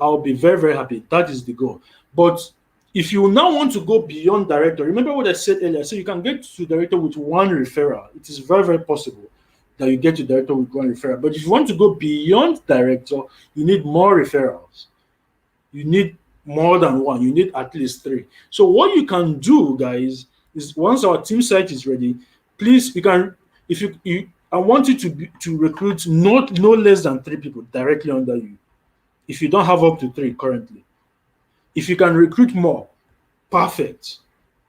S1: I'll be very, very happy. That is the goal. But if you now want to go beyond director, remember what I said earlier. So you can get to director with one referral. It is very, very possible that you get to director with one referral. But if you want to go beyond director, you need more referrals. You need more than one. You need at least three. So what you can do, guys, is once our team site is ready, please you can if you I want you to recruit not no less than three people directly under you. If you don't have up to three currently, if you can recruit more, perfect,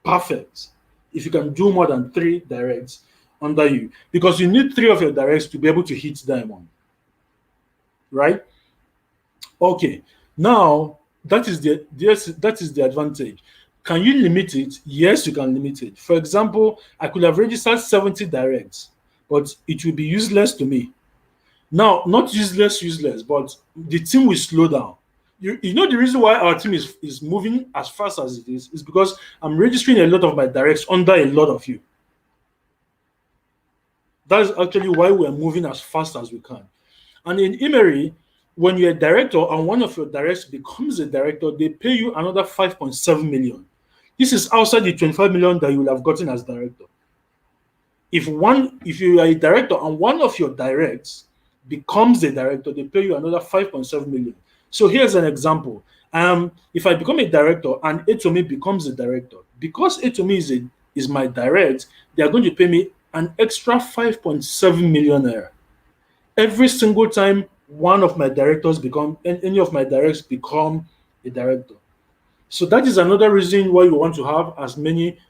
S1: perfect. If you can do more than three directs under you, because you need three of your directs to be able to hit diamond, right? Okay, now that is the advantage. Can you limit it? Yes, you can limit it. For example, I could have registered 70 directs, but it will be useless to me. Now, not useless, but the team will slow down. You know the reason why our team is moving as fast as it is because I'm registering a lot of my directs under a lot of you. That's actually why we're moving as fast as we can. And in IMMERI, when you're a director and one of your directs becomes a director, they pay you another 5.7 million. This is outside the 25 million that you will have gotten as director. If you are a director and one of your directs becomes a director, they pay you another 5.7 million. So here's an example. If I become a director and Etomi becomes a director, because Etomi is my direct, they are going to pay me an extra 5.7 million naira every single time one of my directors become any of my directs become a director. So that is another reason why you want to have as many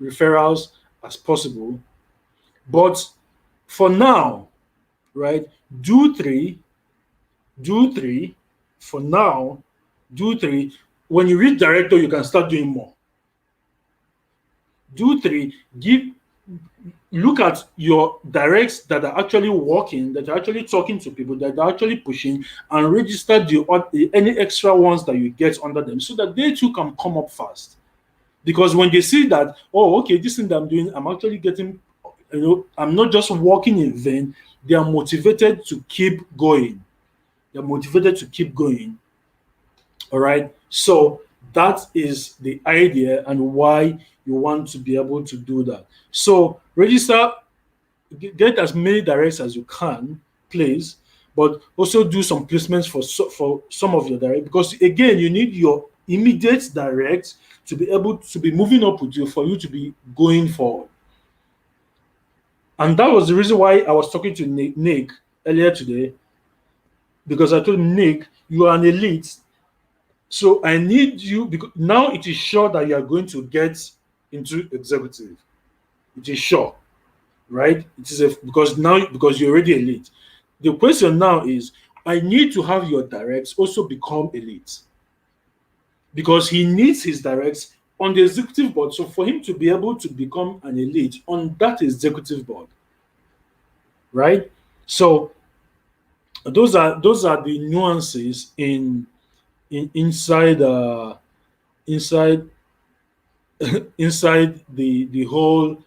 S1: referrals as possible. But for now, right, do three, do three. For now, do three. When you reach director, you can start doing more. Do three. Look at your directs that are actually working, that are actually talking to people, that are actually pushing, and register any extra ones that you get under them, so that they too can come up fast. Because when they see that, oh, okay, this thing that I'm doing, I'm actually getting, I'm not just working in vain. They are motivated to keep going. They're motivated to keep going. All right. So that is the idea and why you want to be able to do that. So register, get as many directs as you can, please, but also do some placements for some of your direct, because again, you need your immediate direct to be able to be moving up with you for you to be going forward. And that was the reason why I was talking to Nick earlier today, because I told him, Nick, you are an elite. So I need you, because now it is sure that you are going to get into executive. It is sure, right? It is because you're already elite. The question now is, I need to have your directs also become elite, because he needs his directs on the executive board. So for him to be able to become an elite on that executive board, right? So those are the nuances inside inside inside the whole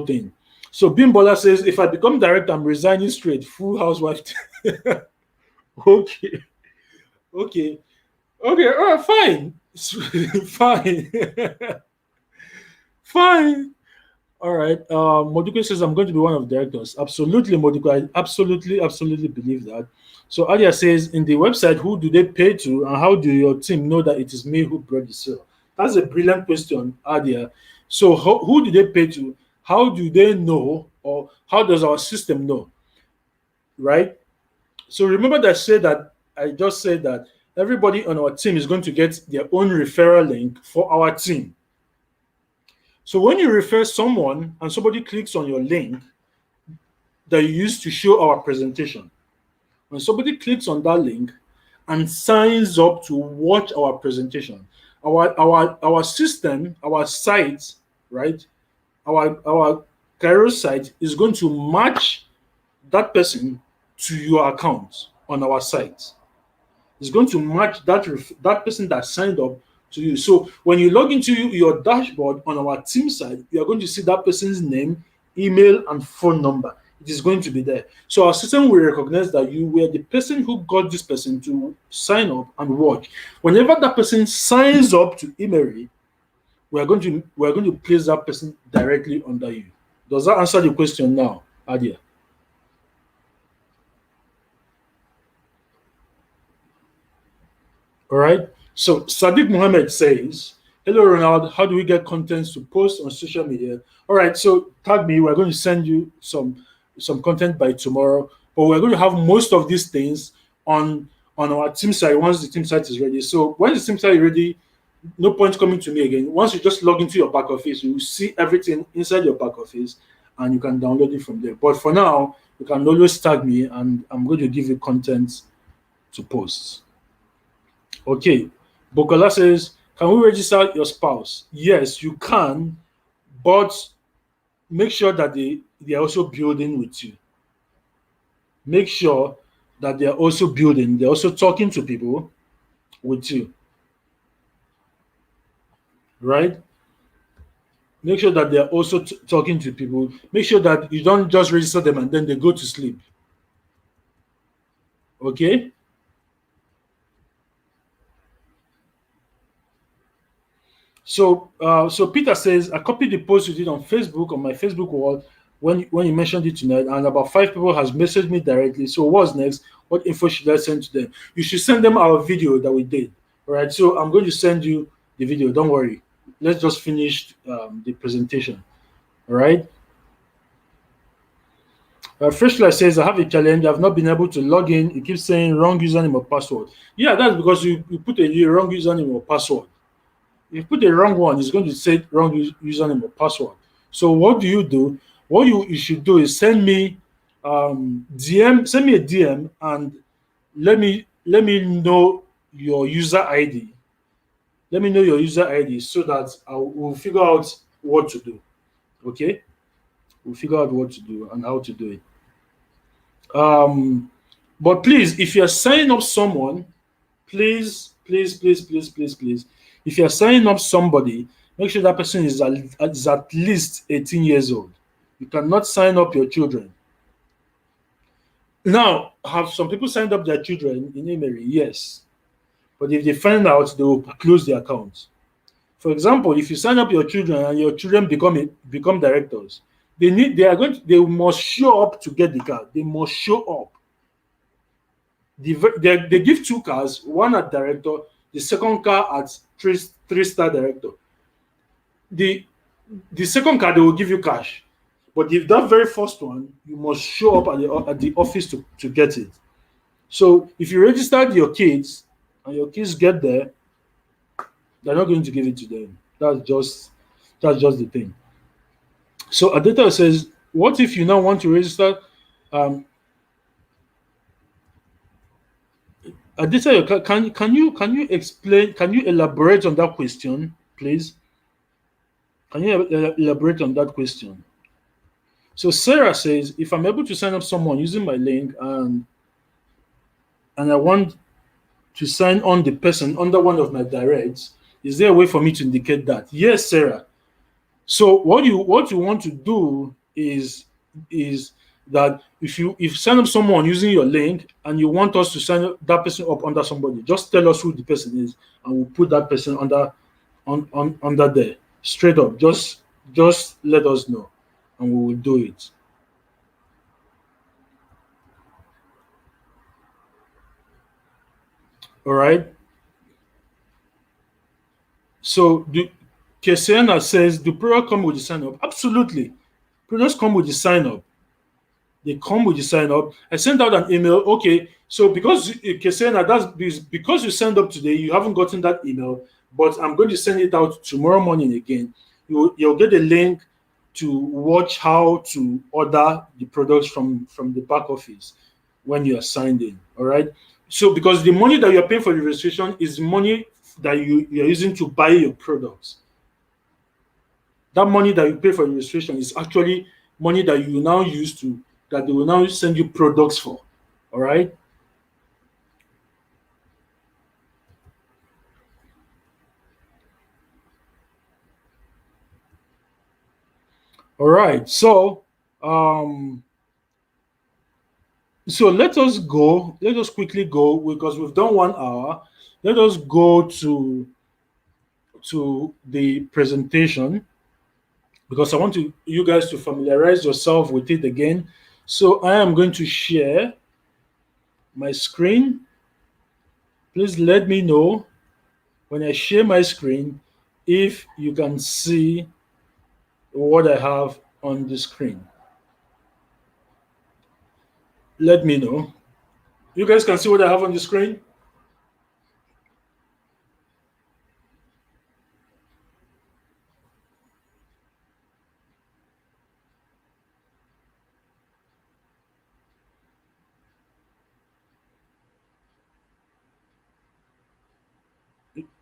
S1: thing. So Bimbola says, if I become director, I'm resigning straight. Full housewife. Okay, okay, okay. All right, fine, fine, fine. All right. Moduko says, I'm going to be one of the directors. Absolutely, Moduko. I absolutely believe that. So Adia says, in the website, who do they pay to, and how do your team know that it is me who brought the sale? That's a brilliant question, Adia. So who do they pay to? How do they know, or how does our system know? Right. So remember that I just said that everybody on our team is going to get their own referral link for our team. So when you refer someone and somebody clicks on your link that you use to show our presentation, when somebody clicks on that link and signs up to watch our presentation, our system, our site, right? Our KAIROS site is going to match that person to your account on our site. It's going to match that person that signed up to you. So when you log into your dashboard on our team side, you are going to see that person's name, email, and phone number. It is going to be there. So our system will recognize that you were the person who got this person to sign up and watch. Whenever that person signs up to IMMERI, we are going to place that person directly under you. Does that answer the question now, Adia? All right. So Sadiq Mohammed says, "Hello Ronald, how do we get contents to post on social media?" All right, so tag me. We're going to send you some content by tomorrow, but we're going to have most of these things on on our team site once the team site is ready. So when the team site is ready, no point coming to me again. Once you just log into your back office, you will see everything inside your back office, and you can download it from there. But for now, you can always tag me, and I'm going to give you content to post. Okay. Bokola says, can we register your spouse? Yes, you can, but make sure that they are also building with you. Make sure that they are also building, they're also talking to people with you, right? Make sure that they are also talking to people. Make sure that you don't just register them and then they go to sleep. Okay? So Peter says, I copied the post you did on Facebook on my Facebook wall when you mentioned it tonight, and about 5 people has messaged me directly. So what's next? What info should I send to them? You should send them our video that we did. All right. So I'm going to send you the video. Don't worry. Let's just finish the presentation. All right. Freshlight says, I have a challenge. I've not been able to log in. It keeps saying wrong username or password. Yeah, that's because you put a wrong username or password. If you put the wrong one, it's going to say wrong username or password. So what do you do? What you should do is send me a DM and let me know your user ID. Let me know your user ID so that we'll figure out what to do. Okay? We'll figure out what to do and how to do it. But please, if you're signing up someone, please, if you're signing up somebody, make sure that person is at least 18 years old. You cannot sign up your children. Now, have some people signed up their children in IMMERI? Yes. But if they find out, they will close the account. For example, if you sign up your children and your children become directors, they must show up to get the car. They must show up. They give two cars, one at director, the second car at three-star director. The the second car they will give you cash, but if that very first one, you must show up at the office to get it. So if you registered your kids and your kids get there, they're not going to give it to them. That's just the thing. So Adeta says, what if you now want to register? Um, Adeta, can you explain? Can you elaborate on that question, please? Can you elaborate on that question? So Sarah says, if I'm able to sign up someone using my link and I want to sign on the person under one of my directs, is there a way for me to indicate that? Yes, Sarah. So what you want to do is that if you sign up someone using your link and you want us to sign that person up under somebody, just tell us who the person is and we'll put that person under there straight up. Just let us know and we will do it. All right. So Kesiana says, do product come with the sign up? Absolutely. Products come with the sign up. They come with the sign up. I sent out an email. Okay, so because Kesiana, because you signed up today, you haven't gotten that email, but I'm going to send it out tomorrow morning again. You'll get a link to watch how to order the products from the back office when you are signed in. All right. So because the money that you're paying for the registration is money that you're using to buy your products. That money that you pay for registration is actually money that you now use that they will now send you products for. All right. All right. So let us go. Let us quickly go because we've done 1 hour. Let us go to the presentation because I want you guys to familiarize yourself with it again. So I am going to share my screen. Please let me know when I share my screen, if you can see what I have on the screen. Let me know. You guys can see what I have on the screen?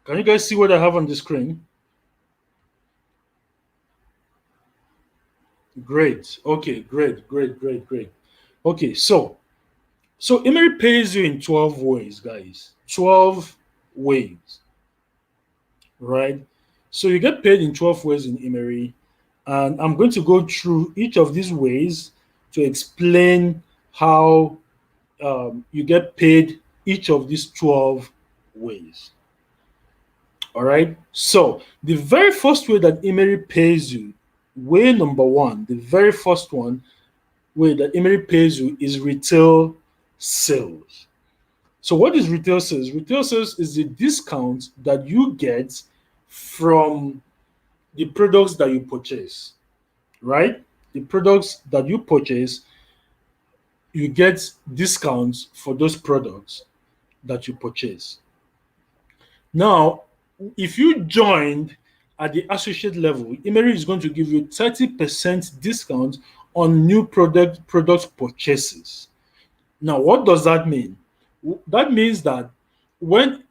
S1: Can you guys see what I have on the screen? Great. Okay, great. Okay, so Emery pays you in 12 ways, guys. 12 ways, right? So you get paid in 12 ways in Emery, and I'm going to go through each of these ways to explain how you get paid each of these 12 ways. All right. So the very first way that Emery pays you, way number one, the very first way that Emery pays you is retail sales. So what is retail sales? Retail sales is the discount that you get from the products that you purchase, right? The products that you purchase, you get discounts for those products that you purchase. Now, if you joined at the associate level, Emery is going to give you 30% discount on new product purchases. Now, what does that mean? That means that when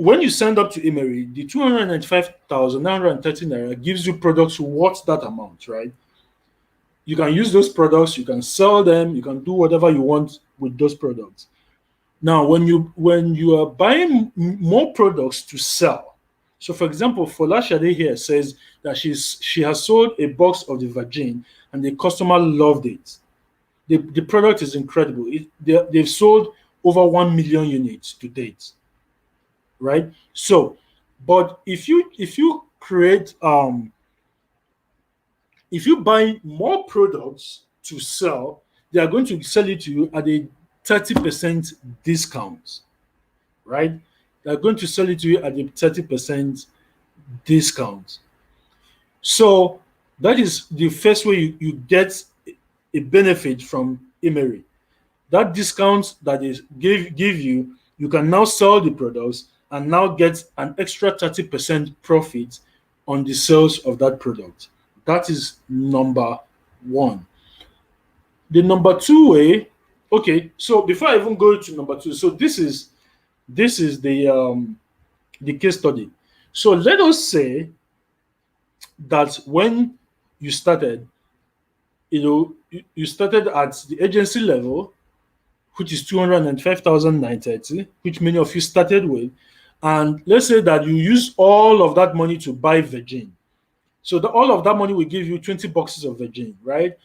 S1: when you sign up to Emery, the 295,930 naira gives you products worth that amount, right? You can use those products, you can sell them, you can do whatever you want with those products. Now, when you are buying more products to sell, so for example, Folashade here says that she has sold a box of the Virgin and the customer loved it. The product is incredible. They've sold over 1 million units to date, right? So, but if you create if you buy more products to sell, they are going to sell it to you at a 30% discount, right? They're going to sell it to you at a 30% discount. So that is the first way you get a benefit from Emery. That discount that is give you, you can now sell the products and now get an extra 30% profit on the sales of that product. That is number one. The number two way, okay, so before I even go to number two, so this is the case study. So let us say that when you started, you started at the agency level, which is 205,930, which many of you started with. And let's say that you use all of that money to buy Virgin. So all of that money will give you 20 boxes of Virgin, right?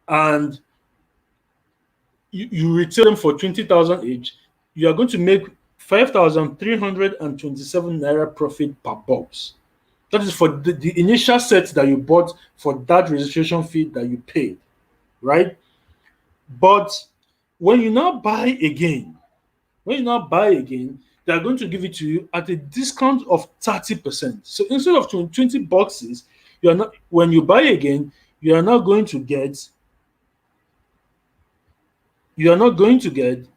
S1: And you retail them for 20,000 each. You are going to make 5,327 naira profit per box. That is for the initial set that you bought for that registration fee that you paid, right? But when you now buy again, they are going to give it to you at a discount of 30%. So instead of 20 boxes, you are not when you buy again, you are not going to get you are not going to get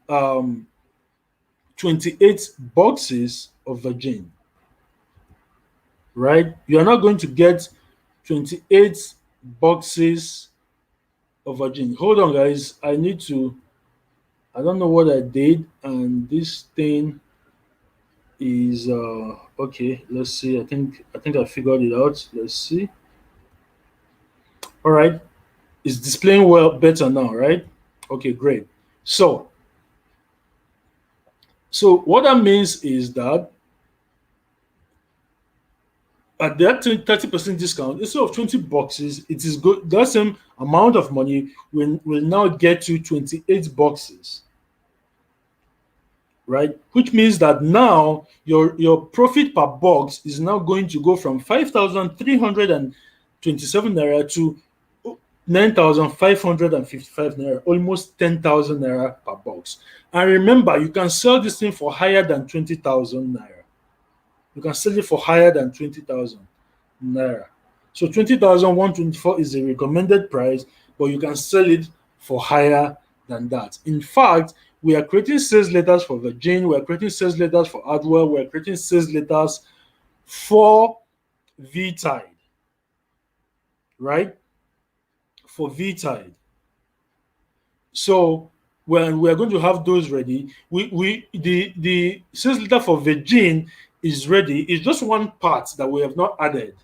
S1: 28 boxes of Virgin, right? You are not going to get 28 boxes of Virgin. Hold on, guys. I don't know what I did, and this thing is okay. Let's see. I think I figured it out. Let's see. All right. It's displaying well better now, right? Okay, great. So what that means is that at that 30% discount, instead of 20 boxes, it is good. That same amount of money will now get you 28 boxes, right? Which means that now your profit per box is now going to go from 5,327 naira to 9,555 naira, almost 10,000 naira per box. And remember, you can sell this thing for higher than 20,000 naira. You can sell it for higher than 20,000 naira. So 20,124 is the recommended price, but you can sell it for higher than that. In fact, we are creating sales letters for Virgin, we are creating sales letters for Adwell, we are creating sales letters for V-Tide, right? For V-Tide. So when we are going to have those ready, the sales letter for Virgin is ready. It's just one part that we have not added,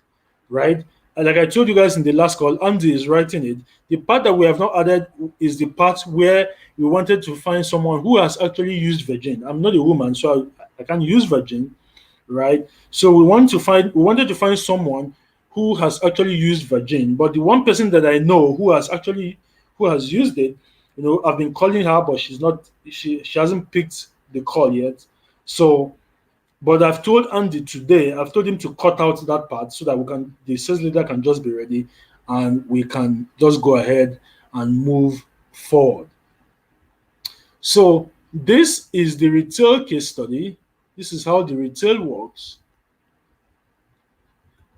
S1: right? And like I told you guys in the last call, Andy is writing it. The part that we have not added is the part where we wanted to find someone who has actually used Virgin. I'm not a woman, so I can't use Virgin, right? So we wanted to find someone who has actually used Virgin. But the one person that I know who has used it, I've been calling her, but she hasn't picked the call yet. So, but I've told Andy today, I've told him to cut out that part so that the sales leader can just be ready and we can just go ahead and move forward. So this is the retail case study. This is how the retail works.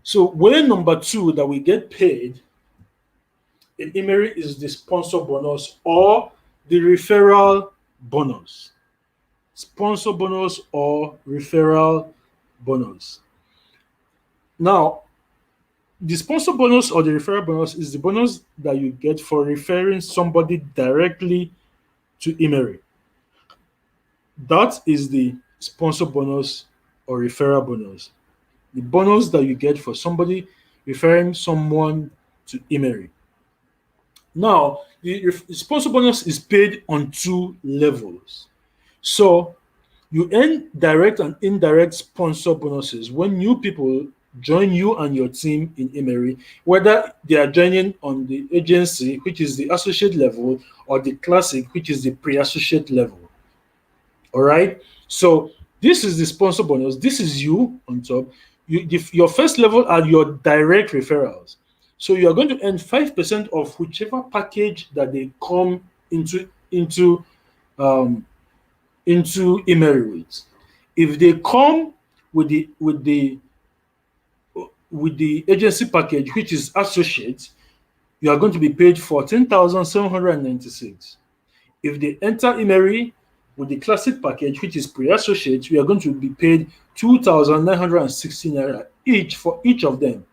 S1: So way number 2 that we get paid in IMMERI is the sponsor bonus or the referral bonus. Sponsor bonus or referral bonus. Now, the sponsor bonus or the referral bonus is the bonus that you get for referring somebody directly to IMMERI. That is the sponsor bonus or referral bonus. The bonus that you get for somebody referring someone to IMMERI. Now, the sponsor bonus is paid on 2 levels. So you earn direct and indirect sponsor bonuses when new people join you and your team in IMMERI, whether they are joining on the agency, which is the associate level, or the classic, which is the pre-associate level. All right. So this is the sponsor bonus. This is you on top. Your first level are your direct referrals. So you are going to earn 5% of whichever package that they come into IMMERI with. If they come with the agency package, which is associate, you are going to be paid 14,796. If they enter IMMERI with the classic package, which is pre-associate, we are going to be paid 2,960 naira each for each of them,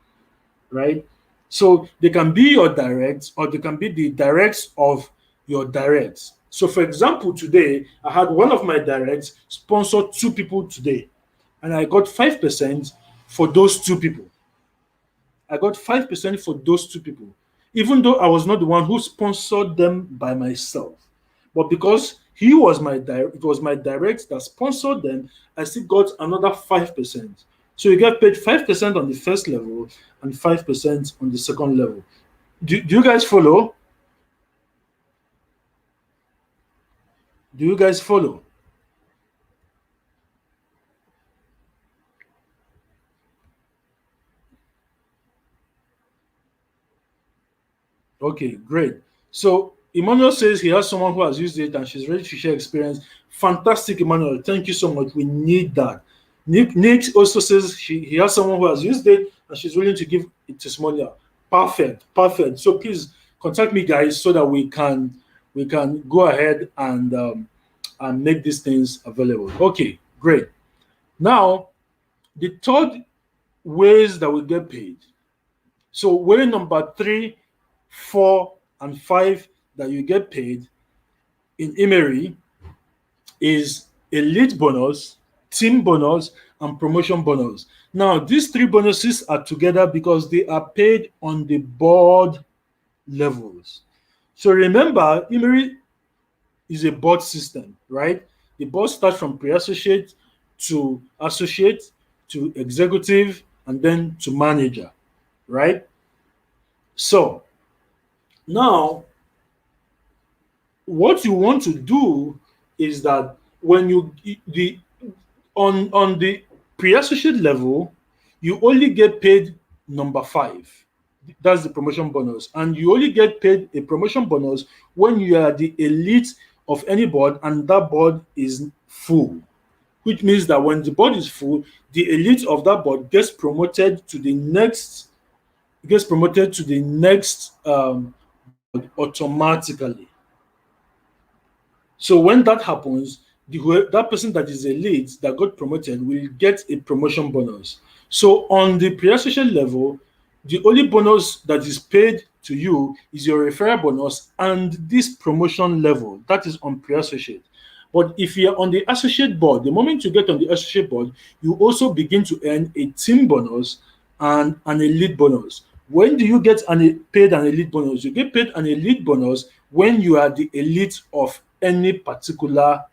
S1: right? So they can be your directs or they can be the directs of your directs. So for example, today I had one of my directs sponsor 2 people today, and I got 5% for those 2 people. I got 5% for those 2 people, even though I was not the one who sponsored them by myself. But because it was my direct that sponsored them, I still got another 5%. So you get paid 5% on the first level and 5% on the second level. Do you guys follow? Do you guys follow? Okay, great. So Emmanuel says he has someone who has used it and she's ready to share experience. Fantastic, Emmanuel. Thank you so much. We need that. Nick also says he has someone who has used it and she's willing to give a testimonial. Perfect, perfect. So please contact me, guys, so that we can go ahead and make these things available. Okay, great. Now, the third ways that we get paid. So way number 3, 4, and 5 that you get paid in IMMERI is a lead bonus, team bonus, and promotion bonus. Now, these 3 bonuses are together because they are paid on the board levels. So remember, IMMERI is a board system, right? The board starts from pre-associate to associate to executive and then to manager, right? So now what you want to do is that when you the on the pre-associate level, you only get paid number 5. That's the promotion bonus, and you only get paid a promotion bonus when you are the elite of any board and that board is full. which means that when the board is full, the elite of that board gets promoted to the next board automatically. So when that happens, that person that is elite that got promoted will get a promotion bonus. So on the pre-associate level, the only bonus that is paid to you is your referral bonus and this promotion level that is on pre-associate. But if you're on the associate board, the moment you get on the associate board, you also begin to earn a team bonus and an elite bonus. When do you get paid an elite bonus? You get paid an elite bonus when you are the elite of any particular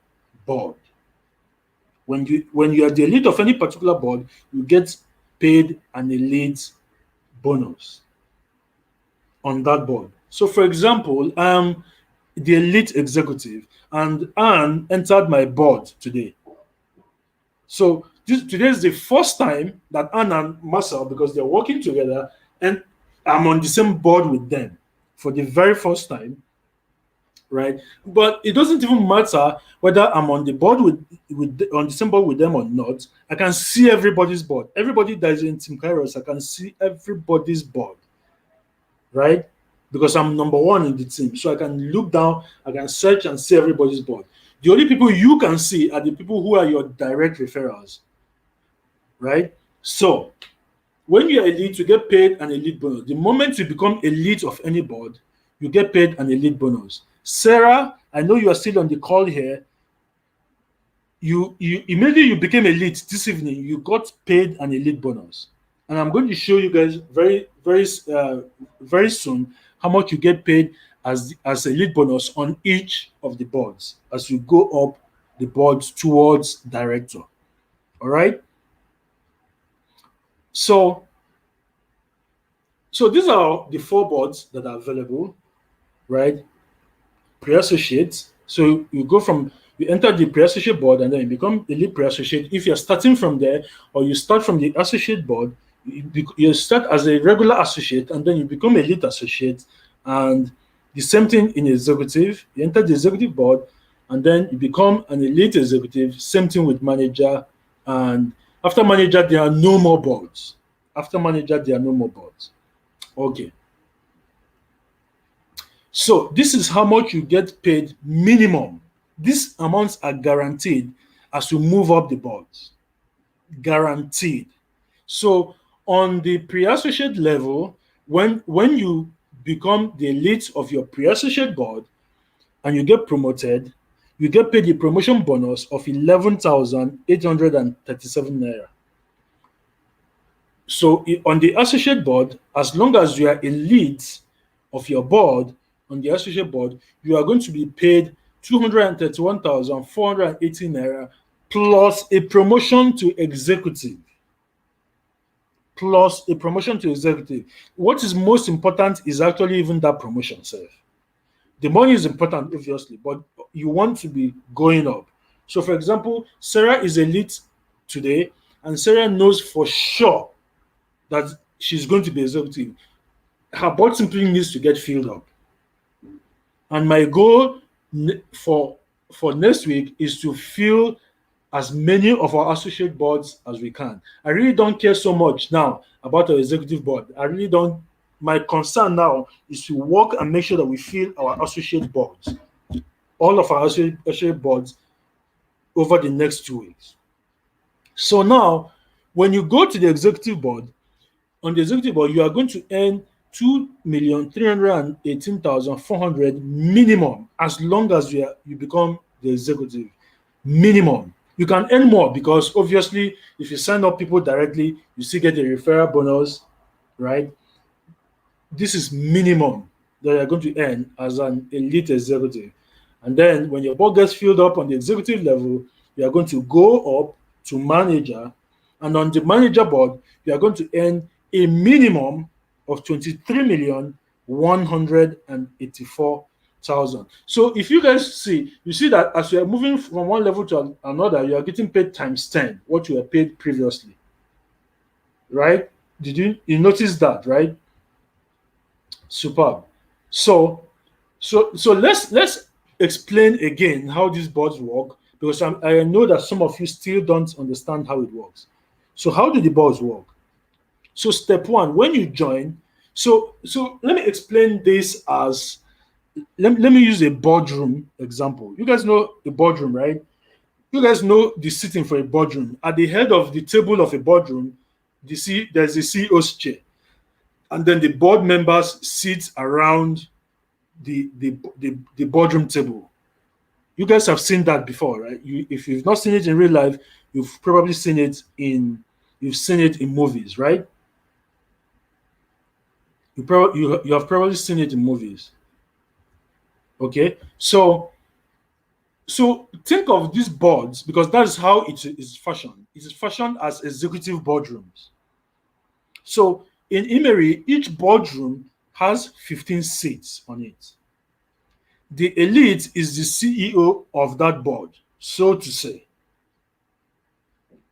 S1: board. When you are the elite of any particular board, you get paid an elite bonus on that board. So, for example, I'm the elite executive, and Anne entered my board today. So today is the first time that Anne and Marcel, because they're working together, and I'm on the same board with them for the very first time, right? But it doesn't even matter whether I'm on the board on the same board with them or not. I can see everybody's board. Everybody that is in Team Kairos, I can see everybody's board, right? Because I'm number one in the team. So I can look down, I can search and see everybody's board. The only people you can see are the people who are your direct referrals, right? So when you're elite, you get paid an elite bonus. The moment you become elite of any board, you get paid an elite bonus. Sarah, I know you are still on the call here. You immediately you became elite this evening, you got paid an elite bonus. And I'm going to show you guys very soon how much you get paid as a lead bonus on each of the boards as you go up the boards towards director. All right. So these are the four boards that are available, right? Pre-associate. So you enter the pre-associate board and then you become the lead pre-associate. If you're starting from there, or you start from the associate board, you start as a regular associate and then you become a lead associate. And the same thing in executive. You enter the executive board and then you become an elite executive. Same thing with manager. And after manager, there are no more boards. After manager, there are no more boards. Okay. So this is how much you get paid minimum. These amounts are guaranteed as you move up the boards. Guaranteed. So on the pre-associate level, when you become the elite of your pre-associate board and you get promoted, you get paid the promotion bonus of 11,837 naira. So on the associate board, as long as you are elite of your board, on the associate board, you are going to be paid 231,480 naira plus a promotion to executive. Plus a promotion to executive. What is most important is actually even that promotion, sir. The money is important, obviously, but you want to be going up. So, for example, Sarah is elite today, and Sarah knows for sure that she's going to be executive. Her board simply needs to get filled up. And my goal for next week is to fill as many of our associate boards as we can. I really don't care so much now about our executive board. I really don't. My concern now is to work and make sure that we fill our associate boards, all of our associate boards, over the next 2 weeks. So now, when you go to the executive board, on the executive board, you are going to earn 2,318,400 minimum, as long as you become the executive. Minimum. You can earn more because obviously, if you sign up people directly, you still get a referral bonus, right? This is minimum that you're going to earn as an elite executive. And then when your board gets filled up on the executive level, you are going to go up to manager. And on the manager board, you are going to earn a minimum of 23,184,000. So if you guys see, you see that as you are moving from one level to another, you are getting paid times 10 what you were paid previously. Right? Did you notice that, right? Superb. So let's explain again how these boards work because I know that some of you still don't understand how it works. So how do the boards work? So step one, when you join, so let me explain this as, let me use a boardroom example. You guys know the boardroom, right? You guys know the sitting for a boardroom. At the head of the table of a boardroom, there's a CEO's chair, and then the board members sit around the boardroom table. You guys have seen that before, right? If you've not seen it in real life, you've probably seen it in movies, right? You have probably seen it in movies. Okay, so think of these boards, because that is how it is fashioned. It is fashioned as executive boardrooms. So in IMMERI, each boardroom has 15 seats on it. The elite is the CEO of that board, so to say.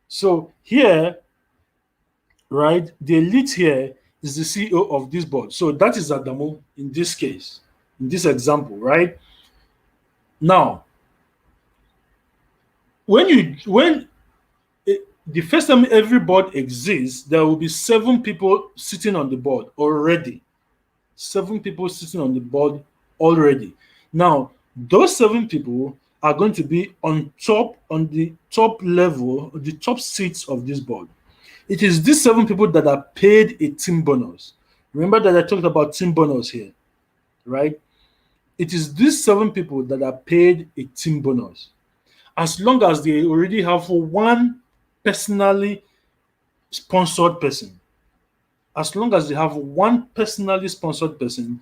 S1: So here, right, the elite here is the CEO of this board. So that is Adamu in this case, in this example, right? Now, when the first time every board exists, there will be 7 people sitting on the board already. 7 people sitting on the board already. Now, those 7 people are going to be on the top level, the top seats of this board. It is these 7 people that are paid a team bonus. Remember that I talked about team bonus here, right? It is these 7 people that are paid a team bonus. As long as they already have one personally sponsored person, as long as they have one personally sponsored person,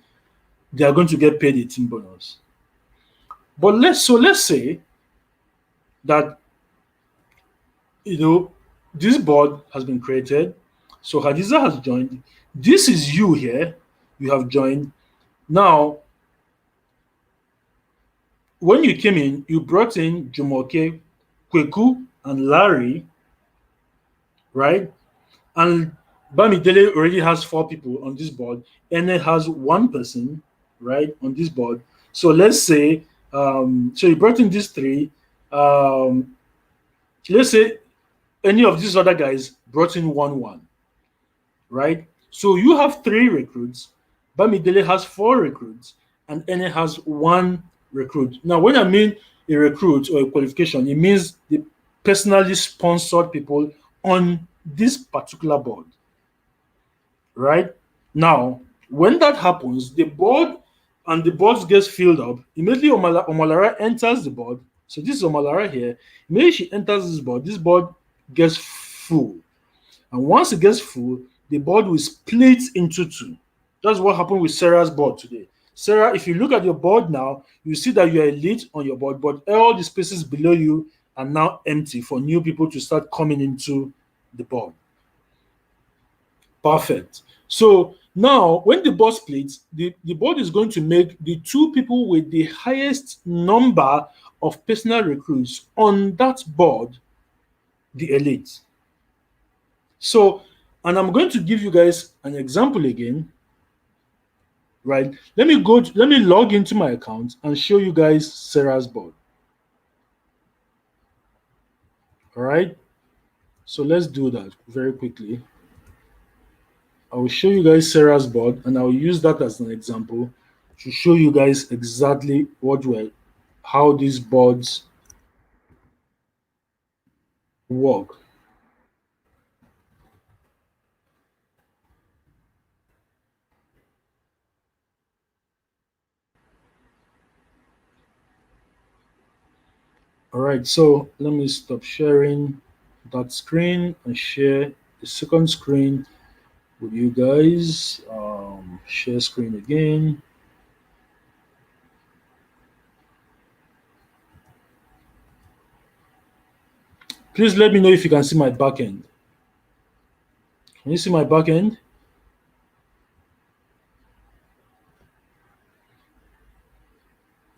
S1: they are going to get paid a team bonus. But let's say that, this board has been created. So Hadiza has joined. This is you here. You have joined. Now, when you came in, you brought in Jumoke, Kweku, and Larry, right? And Bamidele already has 4 people on this board. Ene has 1 person, right, on this board. So let's say, so you brought in these 3. Um, let's say any of these other guys brought in 1, right? So you have 3 recruits. Bamidele has 4 recruits, and Ene has 1 recruit. Now, when I mean a recruit or a qualification, it means the personally sponsored people on this particular board, right? Now, when that happens, the board gets filled up. Immediately, Omalara enters the board. So this is Omalara here. Immediately she enters this board gets full. And once it gets full, the board will split into 2. That's what happened with Sarah's board today. Sarah, if you look at your board now, you see that you're elite on your board, but all the spaces below you are now empty for new people to start coming into the board. Perfect. So now, when the board splits, the board is going to make the 2 people with the highest number of personal recruits on that board the elite. So, and I'm going to give you guys an example again, right? Let me log into my account and show you guys Sarah's board. All right. So let's do that very quickly. I will show you guys Sarah's board, and I will use that as an example to show you guys exactly how these boards work. All right, so let me stop sharing that screen and share the second screen with you guys. Share screen again. Please let me know if you can see my backend. Can you see my backend?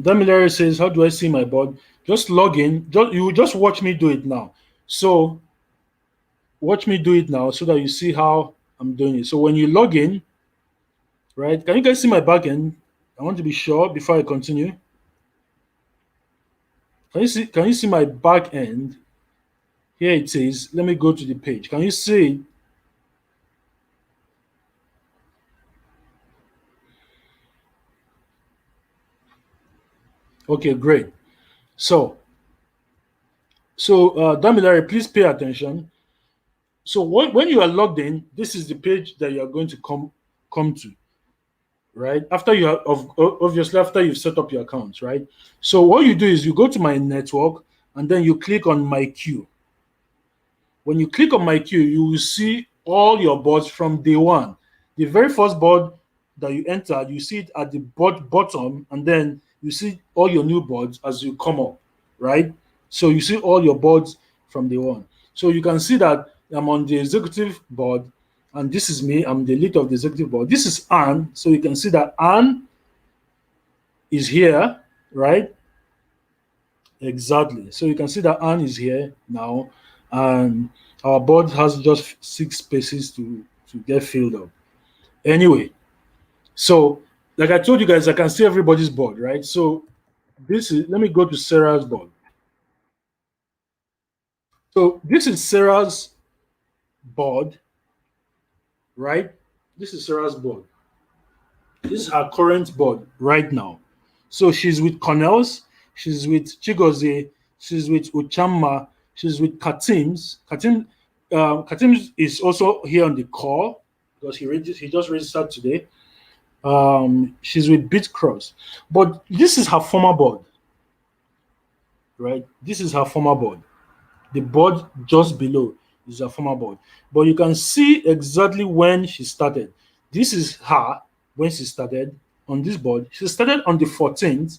S1: Damilare says, how do I see my board? Just log in. You just watch me do it now. So watch me do it now so that you see how I'm doing it. So when you log in, right? Can you guys see my backend? I want to be sure before I continue. Can you see my back end? Here it is. Let me go to the page. Can you see it? Okay, great. So, Damilare, please pay attention. So, when you are logged in, this is the page that you are going to come to, right? After you have, obviously, after you've set up your account, right? So, what you do is you go to my network and then you click on my queue. When you click on my queue, you will see all your boards from day one. The very first board that you entered, you see it at the bottom, and then you see all your new boards as you come up, right? So you see all your boards from day one. So you can see that I'm on the executive board, and this is me. I'm the lead of the executive board. This is Anne. So you can see that Anne is here, right? Exactly. So you can see that Anne is here now, and our board has just 6 spaces to get filled up. Anyway, so like I told you guys, I can see everybody's board, right? So this is let me go to Sarah's board. So this is Sarah's board, right? This is Sarah's board. This is her current board right now. So she's with Cornell's, she's with Chigozie, she's with Uchamma, she's with Katims. Katims is also here on the call because he just registered today. She's with Bitcross, but this is her former board, right? This is her former board. The board just below is her former board, but you can see exactly when she started. This is her when she started on this board. She started on the 14th,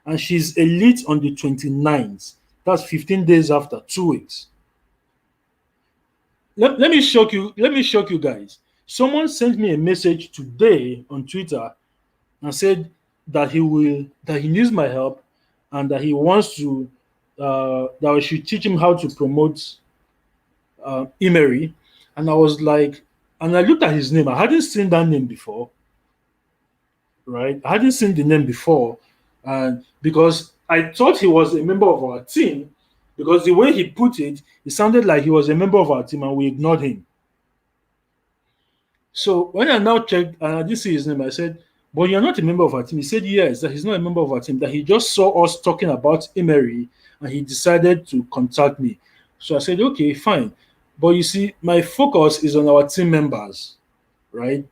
S1: and she's elite on the 29th. That's 15 days after, 2 weeks. Let me shock you. Let me shock you guys. Someone sent me a message today on Twitter and said that he needs my help and that he wants to that I should teach him how to promote IMMERI. And I was like, and I looked at his name. I hadn't seen that name before, right? I hadn't seen the name before, and because I thought he was a member of our team, because the way he put it, it sounded like he was a member of our team, and we ignored him. So when I now checked and I didn't see his name, I said, "But you're not a member of our team." He said, "Yes, that he's not a member of our team. That he just saw us talking about IMMERI, and he decided to contact me." So I said, "Okay, fine." But you see, my focus is on our team members, right?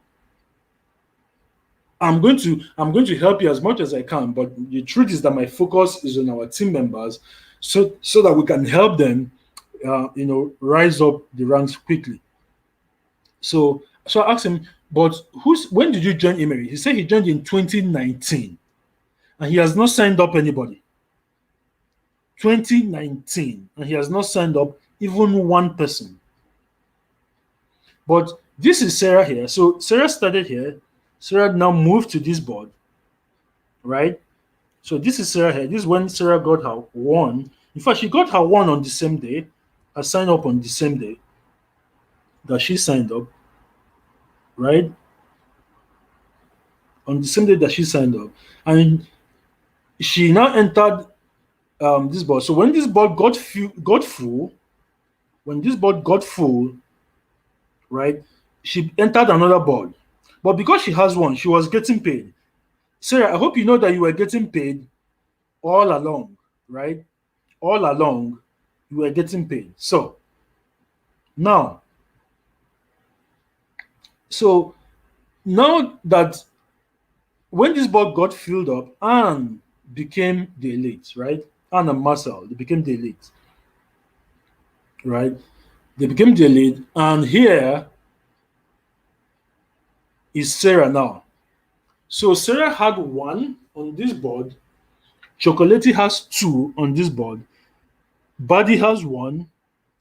S1: I'm going to help you as much as I can, but the truth is that my focus is on our team members, so that we can help them, rise up the ranks quickly. So I asked him, but when did you join IMMERI? He said he joined in 2019, and he has not signed up anybody. 2019, and he has not signed up even one person. But this is Sarah here. So Sarah started here. Sarah now moved to this board, right? So this is Sarah here. This is when Sarah got her one. In fact, she got her one on the same day. I signed up on the same day that she signed up, right? On the same day that she signed up. And she now entered this board. So when this board got full, when this board got full, right, she entered another board. But because she has one, she was getting paid. Sarah, I hope you know that you were getting paid all along, right? All along, you were getting paid. Now, so now that when this board got filled up, Anne became the elite, right? Anne and Marcel, they became the elite, right? They became the elite, and here is Sarah now. So Sarah had one on this board, Chocolatey has two on this board, Buddy has one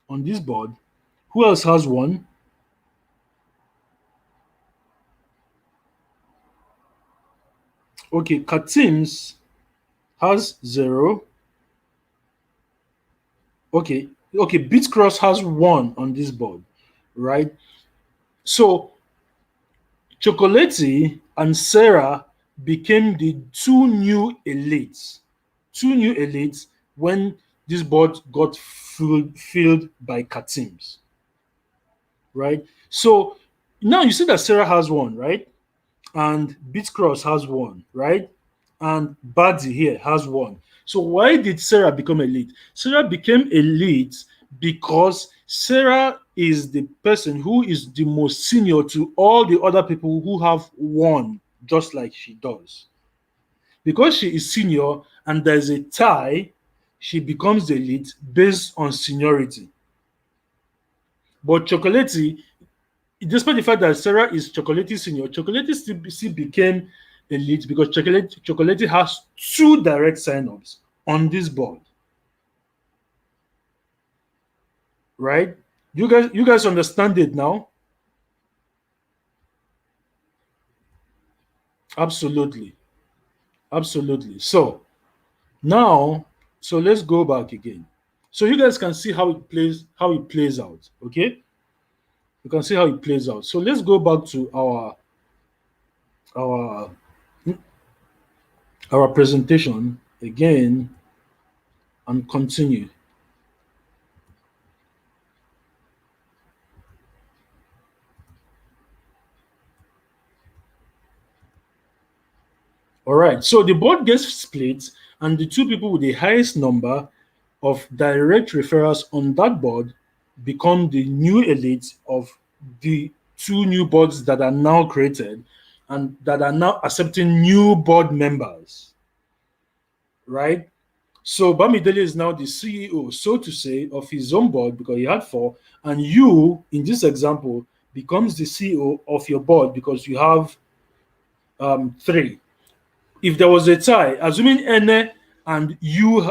S1: on this board. Who else has one? Okay, Katims has zero. Okay, Bitcross has one on this board, right? So Chocolatey and Sarah became the two new elites when this board got filled by cat teams, right? So now you see that Sarah has one, right? And Bitcross has one, right? And Buddy here has one. So why did Sarah become elite? Sarah became elite because Sarah is the person who is the most senior to all the other people who have one, just like she does. Because she is senior and there's a tie, she becomes the elite based on seniority. But Chocolatey, despite the fact that Sarah is Chocolatey senior, Chocolatey still became elite because Chocolatey has two direct signups on this board, right? You guys understand it now? Absolutely, absolutely. So now, so let's go back again. So you guys can see how it plays out. Okay, you can see how it plays out. So let's go back to our our presentation again and continue. All right. So the board gets split, and the two people with the highest number of direct referrals on that board become the new elite of the two new boards that are now created and that are now accepting new board members. Right. So Bamidele is now the CEO, so to say, of his own board because he had four, and you, in this example, becomes the CEO of your board because you have three. If there was a tie, assuming Ene and you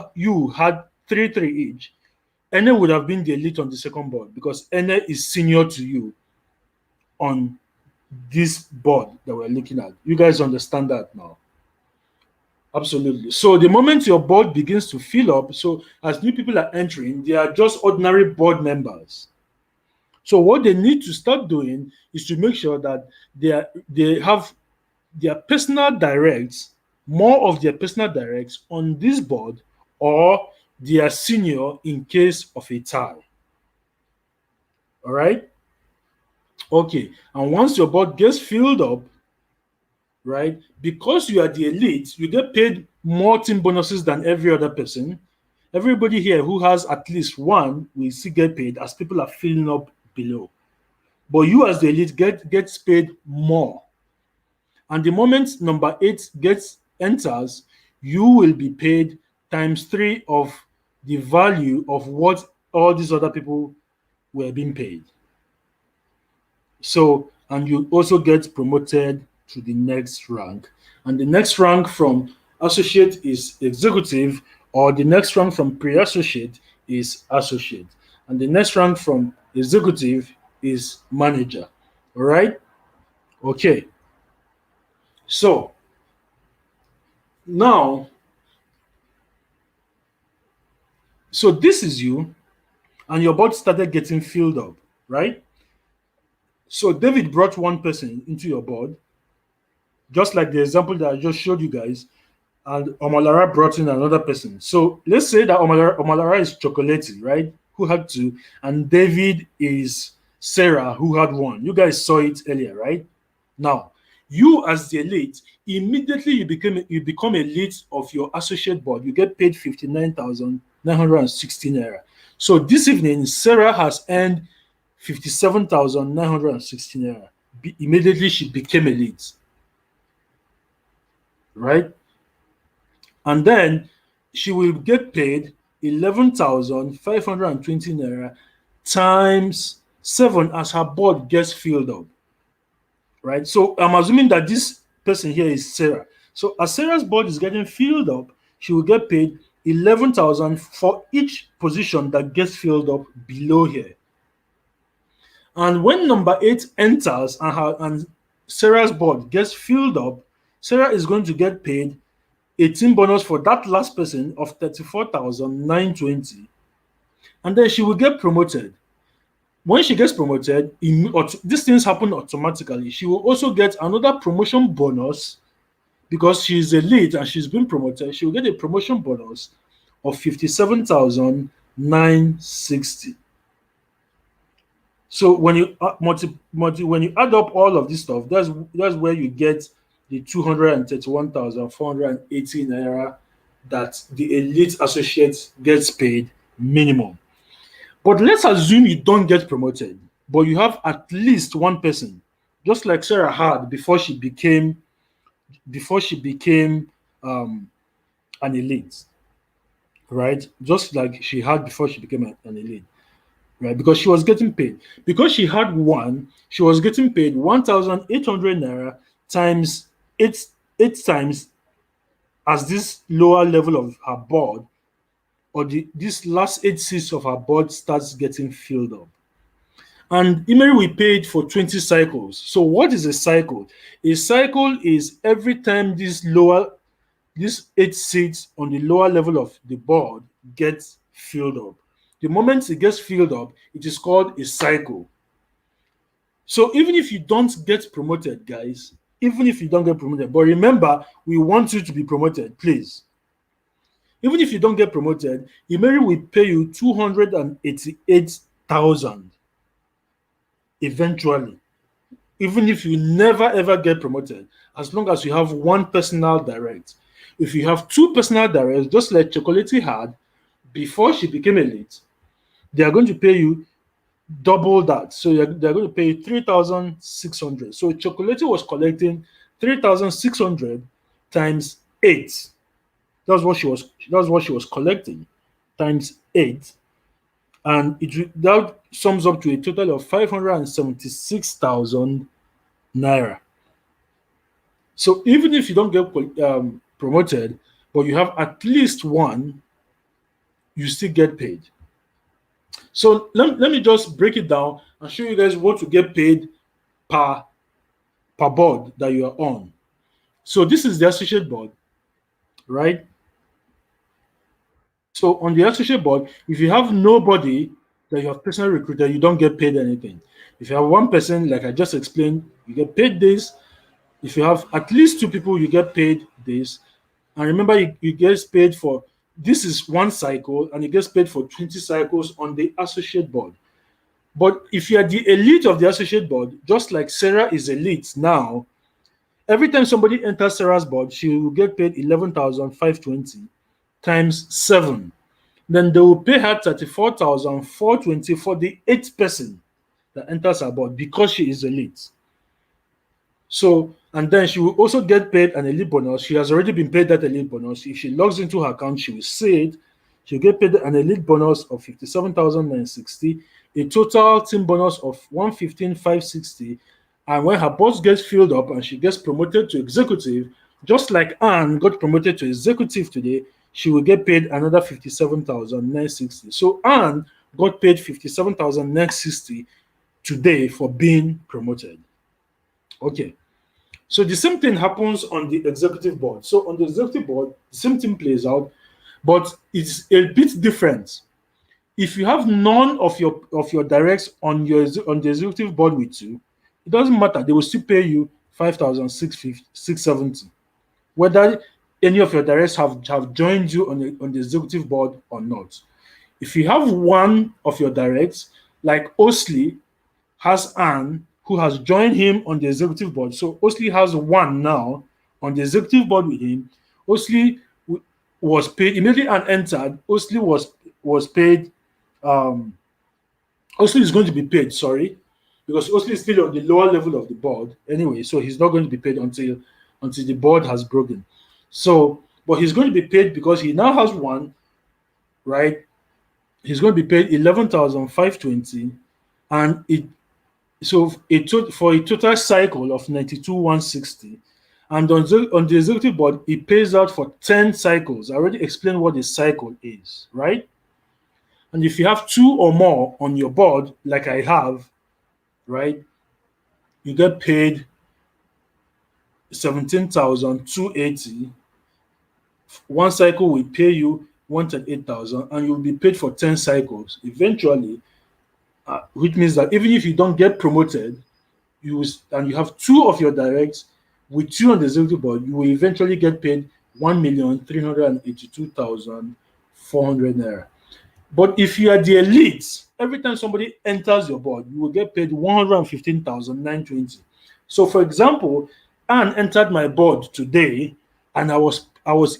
S1: had 3-3 each, Ene would have been the elite on the second board because Ene is senior to you on this board that we're looking at. You guys understand that now? Absolutely. So the moment your board begins to fill up, so as new people are entering, they are just ordinary board members. So what they need to start doing is to make sure that they have their personal directs, more of their personal directs on this board, or their senior in case of a tie. All right. Okay. And once your board gets filled up, right, because you are the elite, you get paid more team bonuses than every other person. Everybody here who has at least one will still get paid as people are filling up below. But you as the elite gets paid more. And the moment number 8 gets enters, you will be paid times 3 of the value of what all these other people were being paid. So, and you also get promoted to the next rank. And the next rank from associate is executive, or the next rank from pre-associate is associate. And the next rank from executive is manager. All right? Okay. So, now, so this is you, and your board started getting filled up, right? So David brought one person into your board, just like the example that I just showed you guys, and Omalara brought in another person. So let's say that Omalara is Chocolatey, right? Who had two, and David is Sarah, who had one. You guys saw it earlier, right? Now, you as the elite, immediately you become elite of your associate board. You get paid 59,916 naira. So this evening, Sarah has earned 57,916 naira. Immediately she became elite, right? And then she will get paid 11,520 naira times 7 as her board gets filled up, right? So I'm assuming that this person here is Sarah. So as Sarah's board is getting filled up, she will get paid 11,000 for each position that gets filled up below here. And when number 8 enters and Sarah's board gets filled up, Sarah is going to get paid a team bonus for that last person of 34,920. And then she will get promoted. When she gets promoted, these things happen automatically. She will also get another promotion bonus because she's a lead and she's been promoted. She will get a promotion bonus of 57,960. So when you when you add up all of this stuff, that's where you get the 231,480 naira that the elite associate gets paid minimum. But let's assume you don't get promoted, but you have at least one person, just like Sarah had before she became an elite, right? Just like she had before she became an elite, right? Because she was getting paid. Because she had one, she was getting paid 1,800 naira times eight times as this lower level of her board, or this last 8 seats of her board starts getting filled up. And IMMERI we paid for 20 cycles. So what is a cycle? A cycle is every time these 8 seats on the lower level of the board gets filled up. The moment it gets filled up, it is called a cycle. So even if you don't get promoted, guys, even if you don't get promoted, but remember, we want you to be promoted, please. Even if you don't get promoted, IMMERI will pay you 288,000 eventually. Even if you never ever get promoted, as long as you have one personal direct. If you have two personal directs, just like Chocolate had before she became elite, they are going to pay you double that. So they're going to pay you 3,600. So Chocolate was collecting 3,600 times 8. That's what she was collecting times 8. And that sums up to a total of 576,000 naira. So even if you don't get promoted, but you have at least one, you still get paid. So let me just break it down and show you guys what to get paid per board that you are on. So this is the associate board, right? So on the associate board, if you have nobody that you have personally recruited, you don't get paid anything. If you have one person, like I just explained, you get paid this. If you have at least two people, you get paid this. And remember, you get paid for this is one cycle, and you get paid for 20 cycles on the associate board. But if you are the elite of the associate board, just like Sarah is elite now, every time somebody enters Sarah's board, she will get paid 11,520 times 7. Then they will pay her 34,420 for the 8th person that enters her board because she is elite. So, and then she will also get paid an elite bonus. She has already been paid that elite bonus. If she logs into her account, she will see it. She'll get paid an elite bonus of 57,960, a total team bonus of 115,560. And when her boss gets filled up and she gets promoted to executive, just like Anne got promoted to executive today, she will get paid another 57,960. So Anne got paid 57,960 today for being promoted. Okay. So the same thing happens on the executive board. So on the executive board, the same thing plays out, but it's a bit different. If you have none of your directs on the executive board with you, it doesn't matter. They will still pay you 5,670, whether any of your directs have joined you on the executive board or not. If you have one of your directs, like Osley has Anne, who has joined him on the executive board. So Osley has one now on the executive board with him. Osley was paid immediately and entered. Osley was paid. Osley is going to be paid. Sorry, because Osley is still on the lower level of the board anyway. So he's not going to be paid until the board has broken. So, but he's going to be paid because he now has one, right? He's going to be paid 11,520, and for a total cycle of 92,160, and on the executive board, it pays out for 10 cycles. I already explained what a cycle is, right? And if you have 2 or more on your board, like I have, right, you get paid 17,280. One cycle will pay you 108,000, and you'll be paid for 10 cycles eventually, which means that even if you don't get promoted, and you have 2 of your directs with 2 on the executive board, you will eventually get paid 1,382,000 400 naira. But if you are the elite, every time somebody enters your board, you will get paid 115,920. So, for example, Anne entered my board today, and I was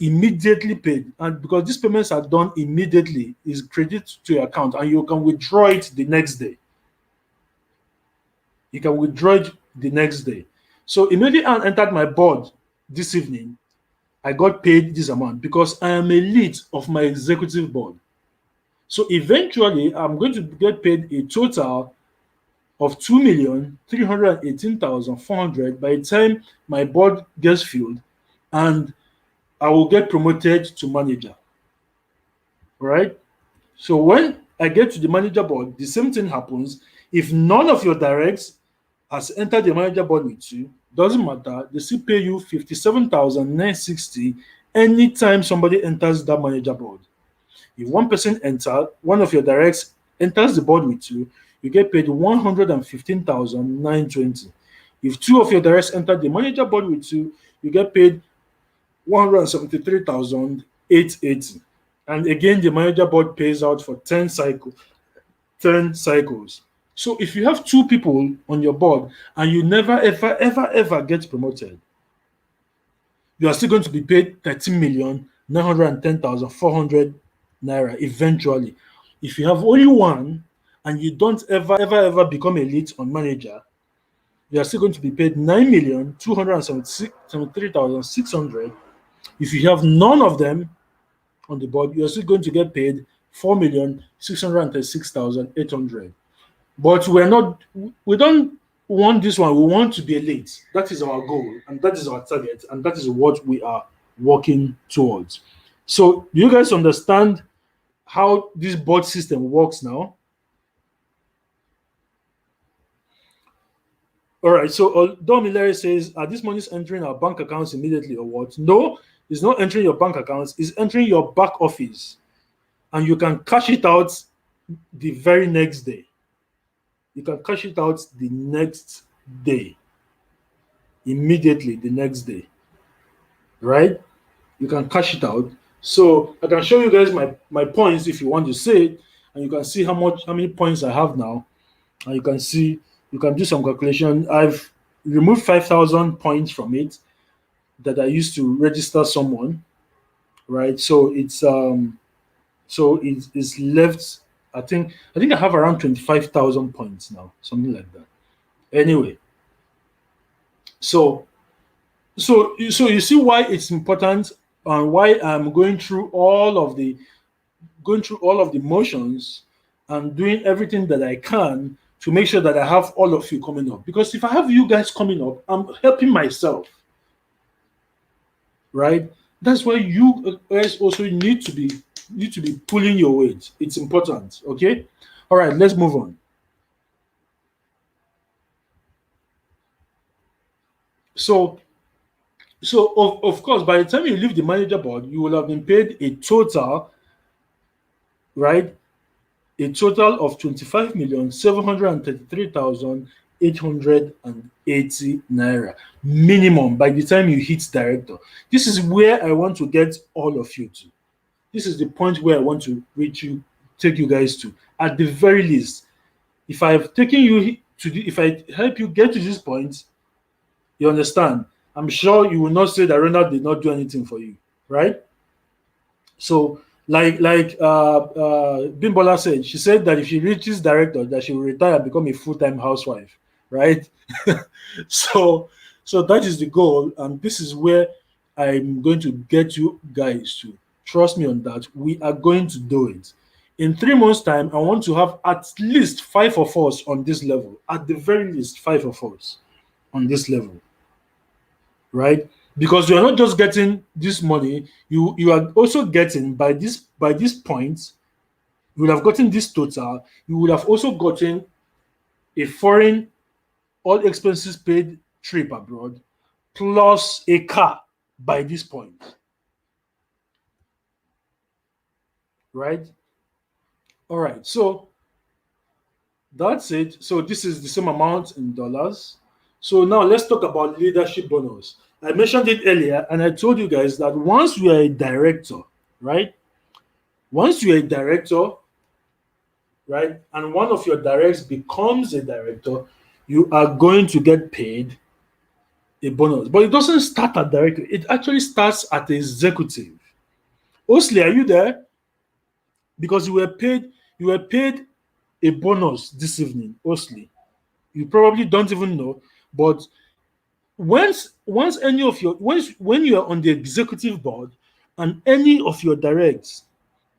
S1: immediately paid. And because these payments are done immediately, is credit to your account, and you can withdraw it the next day. You can withdraw it the next day. So immediately Anne entered my board this evening, I got paid this amount because I am a lead of my executive board. So eventually, I'm going to get paid a total of 2,318,400 by the time my board gets filled, and I will get promoted to manager. Right? So when I get to the manager board, the same thing happens. If none of your directs has entered the manager board with you, doesn't matter. They still pay you 57,960 anytime somebody enters that manager board. If one of your directs enters the board with you, you get paid 115,920. If two of your directs enter the manager board with you get paid 173,880. And again, the manager board pays out for 10 cycles. So if you have two people on your board and you never ever get promoted, you are still going to be paid 13,910,400 naira eventually. If you have only one and you don't ever become a lead on manager, you are still going to be paid 9,273,600. If you have none of them on the board, you're still going to get paid 4,636,800. But we don't want this one. We want to be elite. That is our goal, and that is our target, and that is what we are working towards. So, do you guys understand how this board system works now? All right. So, Dom Larry says, "Are these monies entering our bank accounts immediately or what?" No, it's not entering your bank accounts. It's entering your back office, and you can cash it out the very next day. You can cash it out the next day, immediately the next day, right? You can cash it out. So I can show you guys my points if you want to see it, and you can see how many points I have now, and you can do some calculation. I've removed 5,000 points from it that I used to register someone, right? So it's left. I think I have around 25,000 points now, something like that. Anyway, so so you see why it's important and why I'm going through all of the motions and doing everything that I can to make sure that I have all of you coming up. Because if I have you guys coming up, I'm helping myself, right? That's why you guys also need to be pulling your weight. It's important. Okay. All right. Let's move on. So of course, by the time you leave the manager board, you will have been paid a total, right? A total of 25,733,880 naira minimum by the time you hit director. This is where I want to get all of you to. This is the point where I want to take you guys to. At the very least, if I've taken you if I help you get to this point, you understand. I'm sure you will not say that Ronald did not do anything for you, right? So, Bimbola said, she said that if she reaches director, that she will retire and become a full-time housewife, right? so, so that is the goal, and this is where I'm going to get you guys to trust me on that. We are going to do it. In 3 months' time, I want to have at least five of us on this level. At the very least, five of us on this level, right? Because you are not just getting this money, you are also getting by this point, you would have gotten this total, you would have also gotten a foreign all expenses paid trip abroad plus a car by this point, right? All right, so that's it. So this is the same amount in dollars. So now let's talk about leadership bonus. I mentioned it earlier, and I told you guys that once you are a director, right? Once you're a director, right, and one of your directs becomes a director, you are going to get paid a bonus. But it doesn't start at director, it actually starts at executive. Osley, are you there? Because you were paid a bonus this evening, Osley. You probably don't even know, but once any of your once when you are on the executive board and any of your directs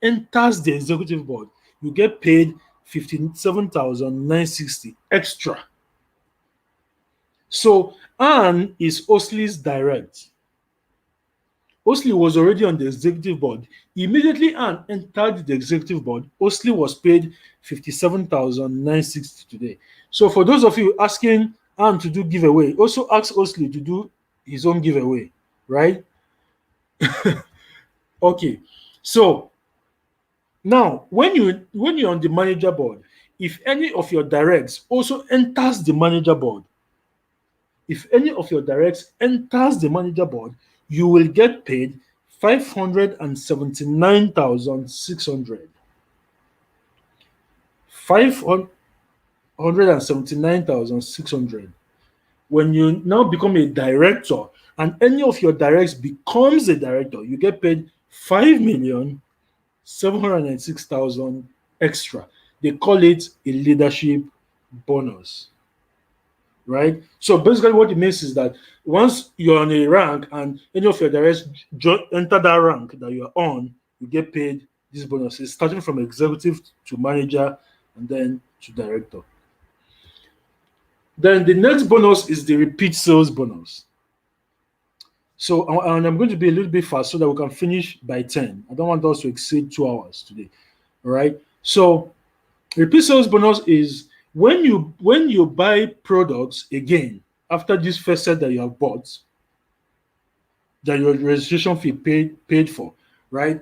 S1: enters the executive board, you get paid 57,960 extra. So Anne is Osley's direct. Osley was already on the executive board. Immediately Anne entered the executive board, Osley was paid 57,960 today. So for those of you asking Anne to do giveaway, also ask Osley to do his own giveaway, right? Okay. So now when you're on the manager board, if any of your directs also enters the manager board, if any of your directs enters the manager board, you will get paid 579,600. 579,600. When you now become a director and any of your directs becomes a director, you get paid 5,706,000 extra. They call it a leadership bonus, right? So basically, what it means is that once you're on a rank and any of your directs enter that rank that you're on, you get paid these bonuses, starting from executive to manager and then to director. Then the next bonus is the repeat sales bonus. So, and I'm going to be a little bit fast so that we can finish by 10. I don't want us to exceed 2 hours today. All right. So, repeat sales bonus is when you buy products again after this first set that you have bought, that your registration fee paid for, right?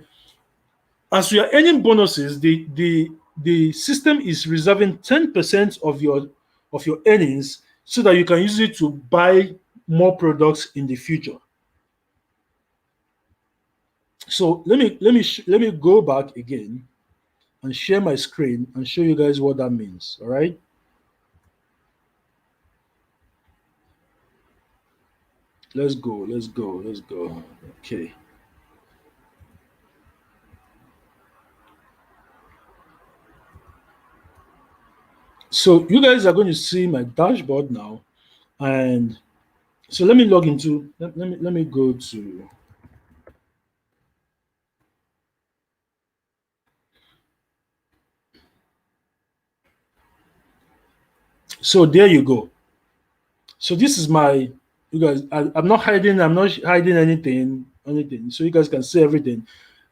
S1: As you are earning bonuses, the system is reserving 10% of your earnings so that you can use it to buy more products in the future. So let me go back again and share my screen and show you guys what that means. All right. Let's go. Let's go. Let's go. Okay. So you guys are going to see my dashboard now, and so let me log into. Let me go to. So there you go. So this is my. You guys, I'm not hiding. I'm not hiding anything. Anything. So you guys can see everything.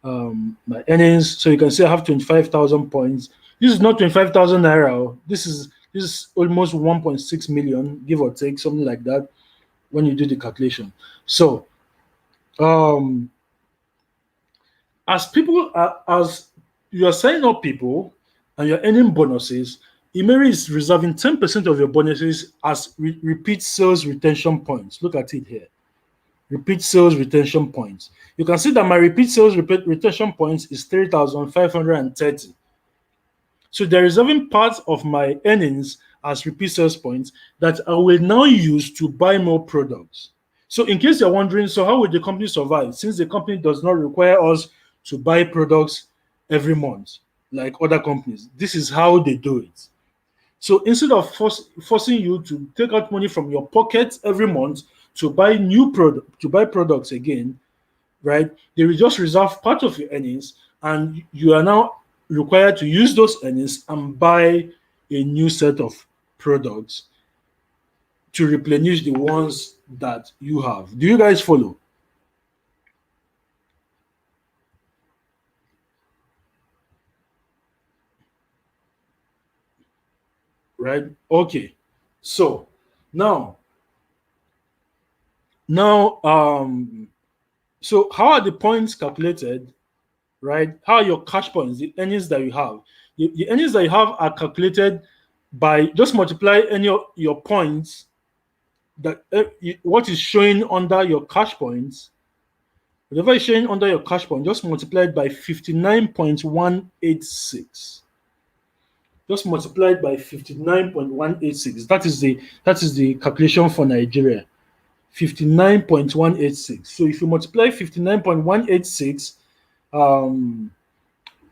S1: My earnings. So you can see I have 25,000 points. This is not 25,000 naira. Oh. This is almost 1.6 million, give or take, something like that, when you do the calculation. So, um, as you are signing up people and you're earning bonuses, IMMERI is reserving 10% of your bonuses as repeat sales retention points. Look at it here. Repeat sales retention points. You can see that my repeat sales retention points is 3,530. So they're reserving part of my earnings as repeat sales points that I will now use to buy more products. So in case you're wondering, so how will the company survive since the company does not require us to buy products every month like other companies? This is how they do it. So instead of forcing you to take out money from your pocket every month to buy products again, right? They will just reserve part of your earnings, and you are now required to use those earnings and buy a new set of products to replenish the ones that you have. Do you guys follow? Right? Okay. So now, now, so how are the points calculated? Right? How are your cash points, the earnings that you have? The earnings that you have are calculated by just multiply any of your points, that what is showing under your cash points, Whatever is showing under your cash point, just multiply it by 59.186. Just multiplied by 59.186. That is the calculation for Nigeria. 59.186. So if you multiply 59.186, um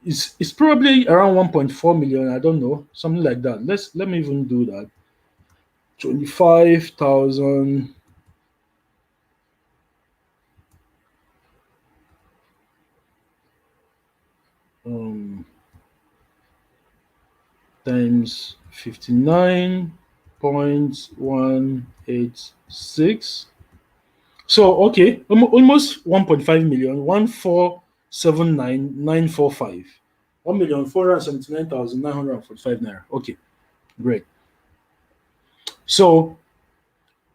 S1: it's probably around 1.4 million. I don't know, something like that. Let me even do that. 25,000 times 59.186. So okay, almost 1.5 million, 1,479,945. 1,479,945 naira. Okay, great. So,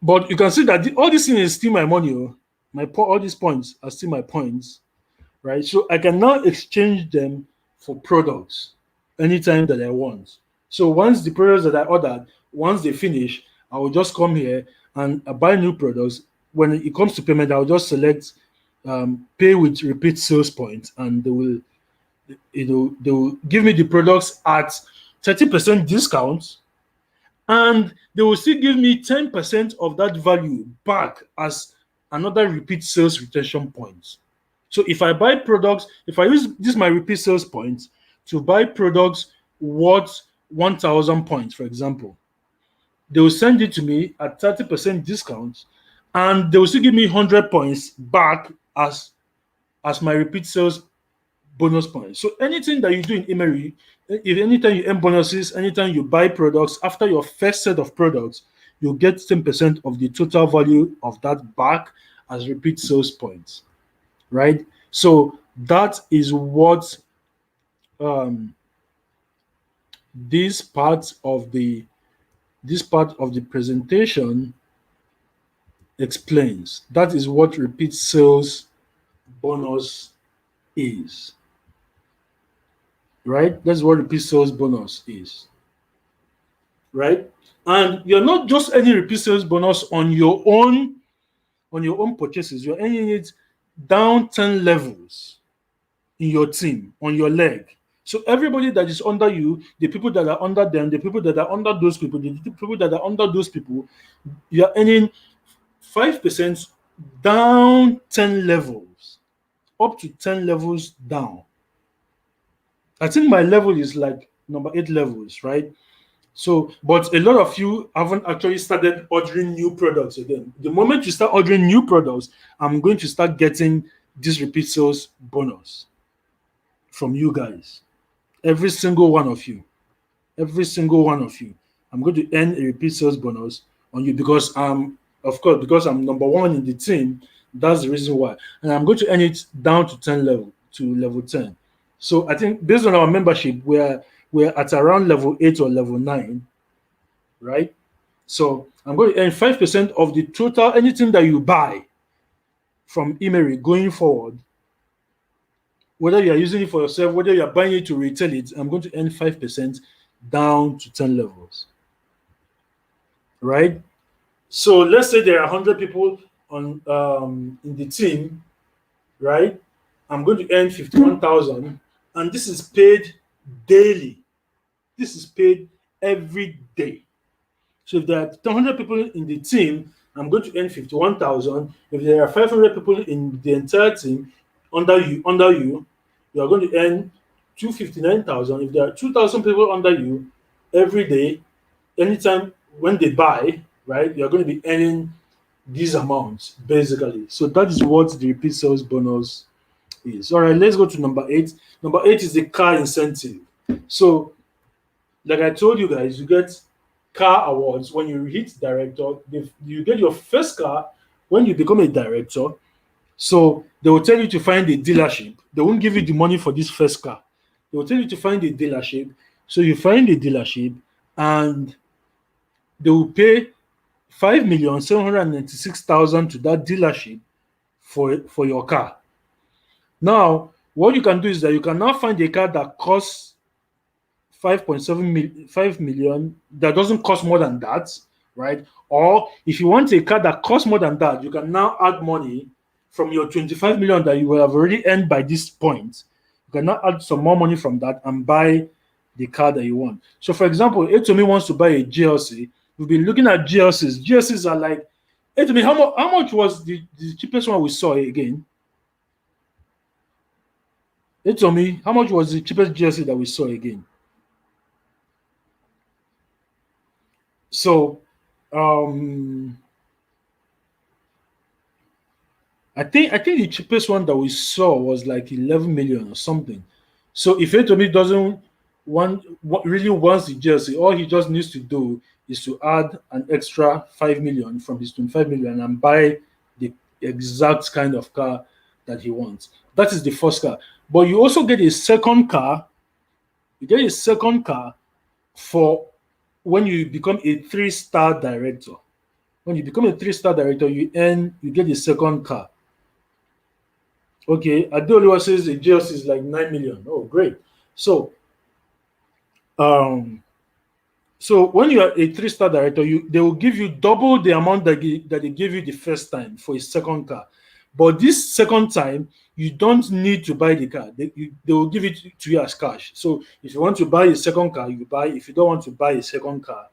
S1: but you can see that all this thing is still my money. Oh. All these points are still my points, right? So I can now exchange them for products anytime that I want. So once the products that I ordered, once they finish, I will just come here and buy new products. When it comes to payment, I'll just select pay with repeat sales points, and they will give me the products at 30% discount, and they will still give me 10% of that value back as another repeat sales retention point. So if I buy products, if I use this my repeat sales points to buy products worth 1,000 points, for example, they will send it to me at 30% discount, and they will still give me 100 points back as my repeat sales bonus points. So anything that you do in IMMERI, if anytime you earn bonuses, anytime you buy products, after your first set of products, you'll get 10% of the total value of that back as repeat sales points, right? So that is what um, this part of the presentation explains. That is what repeat sales bonus is, right? That's what repeat sales bonus is, right? And you're not just earning repeat sales bonus on your own purchases. You're earning it down 10 levels in your team, on your leg. So everybody that is under you, the people that are under them, the people that are under those people, the people that are under those people, you're earning 5% down 10 levels, up to 10 levels down. I think my level is like number 8 levels, right? So, but a lot of you haven't actually started ordering new products again. The moment you start ordering new products, I'm going to start getting this repeat sales bonus from you guys. Every single one of you. Every single one of you. I'm going to earn a repeat sales bonus on you because of course, because I'm number one in the team. That's the reason why. And I'm going to earn it down to level 10. So I think based on our membership, we're at around level 8 or level 9, right? So I'm going to earn 5% of the total anything that you buy from IMMERI going forward. Whether you're using it for yourself, whether you're buying it to retail it, I'm going to earn 5% down to 10 levels, right? So let's say there are 100 people on in the team, right? I'm going to earn 51,000, and this is paid daily. This is paid every day. So if there are 200 people in the team, I'm going to earn 51,000. If there are 500 people in the entire team under you, you are going to earn 259,000. If there are 2,000 people under you every day, anytime when they buy, right, you are going to be earning these amounts basically. So that is what the repeat sales bonus is. All right, let's go to number 8. Number 8 is the car incentive. So, like I told you guys, you get car awards when you hit director. You get your first car when you become a director. So they will tell you to find a dealership. They won't give you the money for this first car. They will tell you to find a dealership. So you find a dealership, and they will pay 5,796,000 to that dealership for your car. Now, what you can do is that you can now find a car that costs 5 million that doesn't cost more than that, right? Or if you want a car that costs more than that, you can now add money from your 25 million that you will have already earned by this point, you can now add some more money from that and buy the car that you want. So, for example, Etomi wants to buy a GLC. We've been looking at GLCs. GLCs are like, Etomi, how much was the cheapest one we saw again? Etomi, how much was the cheapest GLC that we saw again? So, um, I think the cheapest one that we saw was like 11 million or something. So if Etomi doesn't really wants the jersey, all he just needs to do is to add an extra 5 million from his 25 million and buy the exact kind of car that he wants. That is the first car. But you also get a second car. You get a second car for when you become a three-star director. When you become a three-star director, you get a second car. Okay, Adeoluwa says the GLC is like 9 million. Oh, great. So, um, so when you are a three-star director, they will give you double the amount that they gave you the first time for a second car. But this second time, you don't need to buy the car. They will give it to you as cash. So if you want to buy a second car, you buy. If you don't want to buy a second car,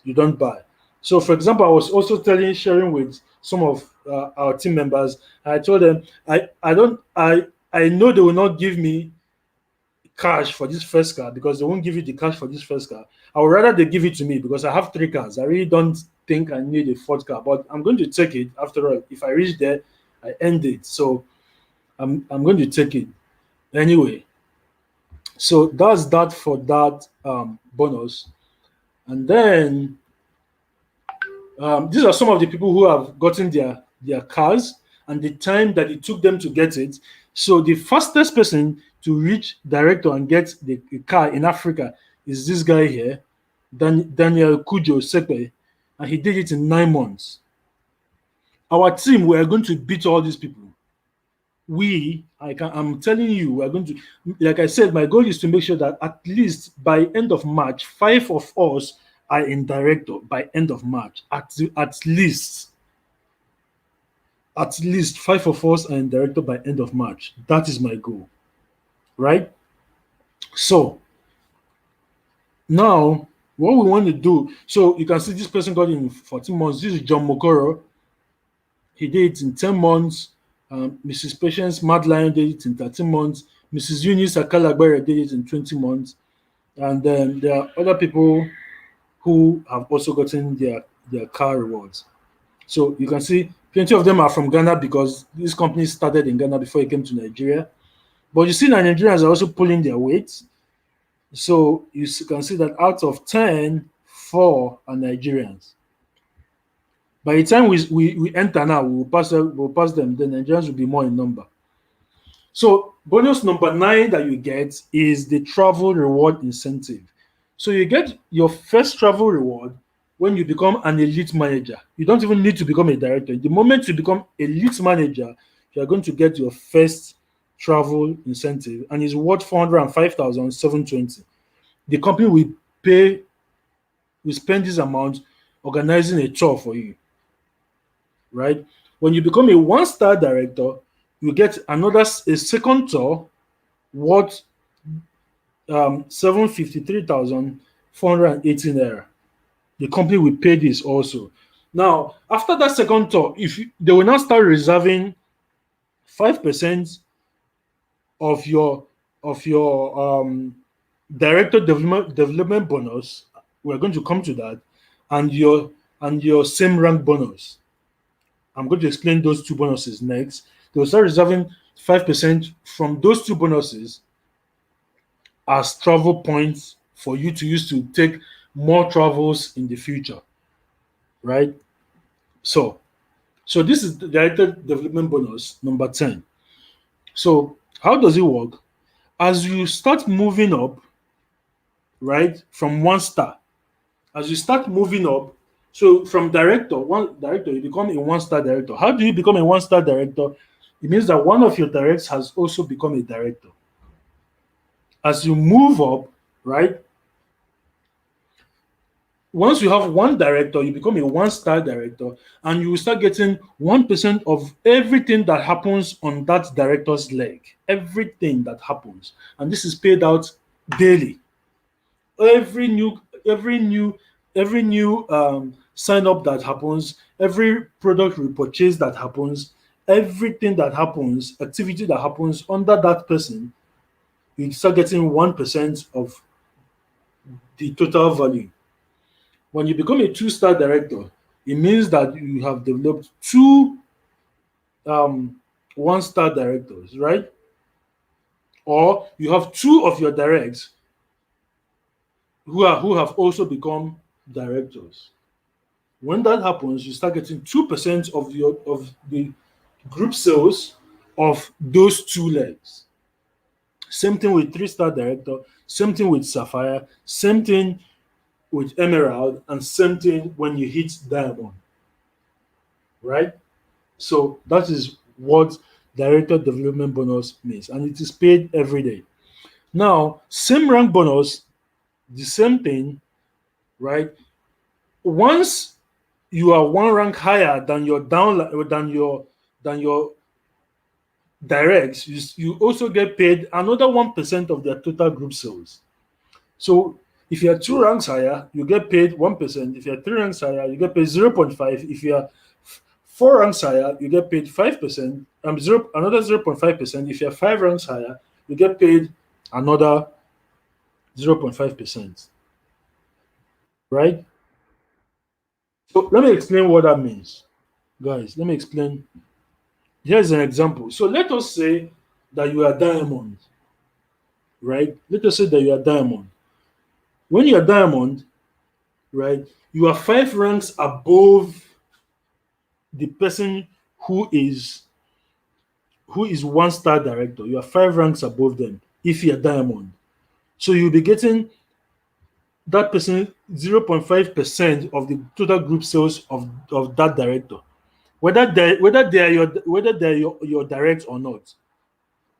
S1: you don't buy. So, for example, I was also sharing with some of our team members. I told them I know they will not give me cash for this first car because they won't give you the cash for this first car. I would rather they give it to me because I have three cars. I really don't think I need a fourth car, but I'm going to take it after all. If I reach there, I end it. So I'm going to take it anyway. So that's that for that bonus, and then these are some of the people who have gotten their cars and the time that it took them to get it. So the fastest person to reach director and get the car in Africa is this guy here, Daniel Kujo Sepe, and he did it in 9 months. Our team, we are going to beat all these people. I'm telling you, we are going to, like I said, my goal is to make sure that at least by end of March, 5 of us are in director by end of March. At least 5 of us are in director by end of March. That is my goal, right? So now what we want to do, so you can see this person got it in 14 months. This is John Mokoro. He did it in 10 months. Mrs. Patience Mad Lion did it in 13 months. Mrs. Eunice Akalagbere did it in 20 months. And then there are other people who have also gotten their car rewards. So you can see plenty of them are from Ghana because this company started in Ghana before it came to Nigeria. But you see that Nigerians are also pulling their weight. So you can see that out of 10, 4 are Nigerians. By the time we enter now, we'll pass them. The Nigerians will be more in number. So bonus number 9 that you get is the travel reward incentive. So you get your first travel reward when you become an elite manager. You don't even need to become a director. The moment you become elite manager, you are going to get your first travel incentive, and it's worth 405,720. The company will spend this amount organizing a tour for you, right? When you become a one-star director, you get a second tour worth 753,418 naira. The company will pay this also. Now, after that second tour, they will now start reserving 5% of your director development bonus. We're going to come to that, and your same rank bonus. I'm going to explain those two bonuses next. They will start reserving 5% from those two bonuses as travel points for you to use to take more travels in the future, right? So this is the director development bonus number 10. So how does it work? As you start moving up, right, from one star, as you start moving up, so from one director, you become a one-star director. How do you become a one-star director? It means that one of your directs has also become a director. As you move up, right, Once you have one director, you become a one-star director, and you will start getting 1% of everything that happens on that director's leg. Everything that happens. And this is paid out daily. Every new, every new, every new sign up that happens, every product repurchase that happens, everything that happens, activity that happens under that person, you start getting 1% of the total value. When you become a two-star director, it means that you have developed two um, one-star directors, right? Or you have two of your directs who have also become directors. When that happens, you start getting 2% of the group sales of those two legs. Same thing with three-star director, same thing with sapphire, same thing with emerald, and same thing when you hit diamond, right? So that is what director development bonus means, and it is paid every day. Now, same rank bonus, the same thing, right? Once you are one rank higher than your than your directs, you also get paid another 1% of their total group sales. So if you're two ranks higher, you get paid 1%. If you're three ranks higher, you get paid 0.5. If you're four ranks higher, you get paid 5%. Another 0.5%. If you're five ranks higher, you get paid another 0.5%. Right? So let me explain what that means. Guys, let me explain. Here's an example. So let us say that you are diamond, right? Let us say that you are diamond. When you are diamond, right, you are five ranks above the person who is one star director. You are five ranks above them if you are diamond. So you'll be getting that person 0.5% of the total group sales of that director. Whether they're your direct or not.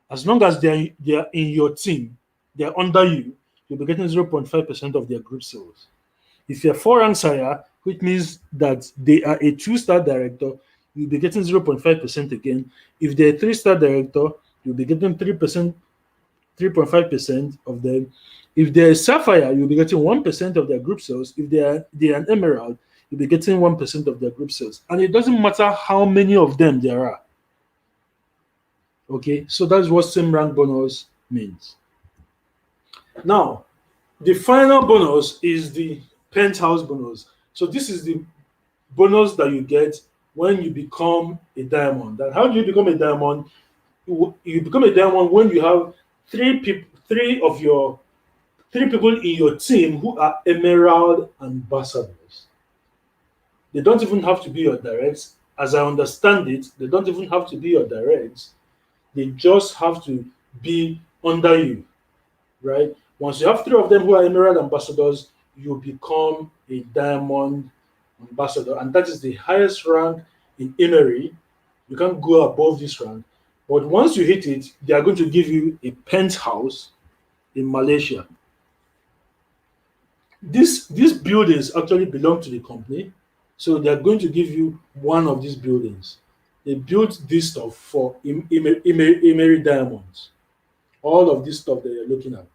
S1: As long as they are in your team, they're under you, you'll be getting 0.5% of their group sales. If you're four ranks higher, which means that they are a two-star director, you'll be getting 0.5% again. If they're a three-star director, you'll be getting 3%, 3.5% of them. If they're a sapphire, you'll be getting 1% of their group sales. If they're an emerald, you'll be getting 1% of their group sales. And it doesn't matter how many of them there are. Okay, so that's what same rank bonus means. Now, the final bonus is the penthouse bonus. So this is the bonus that you get when you become a diamond. And how do you become a diamond? You become a diamond when you have three people in your team who are emerald ambassadors. They don't even have to be your directs. As I understand it, they don't even have to be your directs. They just have to be under you, right? Once you have three of them who are emerald ambassadors, you become a diamond ambassador, and that is the highest rank in IMMERI. You can't go above this rank. But once you hit it, they are going to give you a penthouse in Malaysia. These buildings actually belong to the company, so they are going to give you one of these buildings. They built this stuff for IMMERI diamonds. All of this stuff that you're looking at,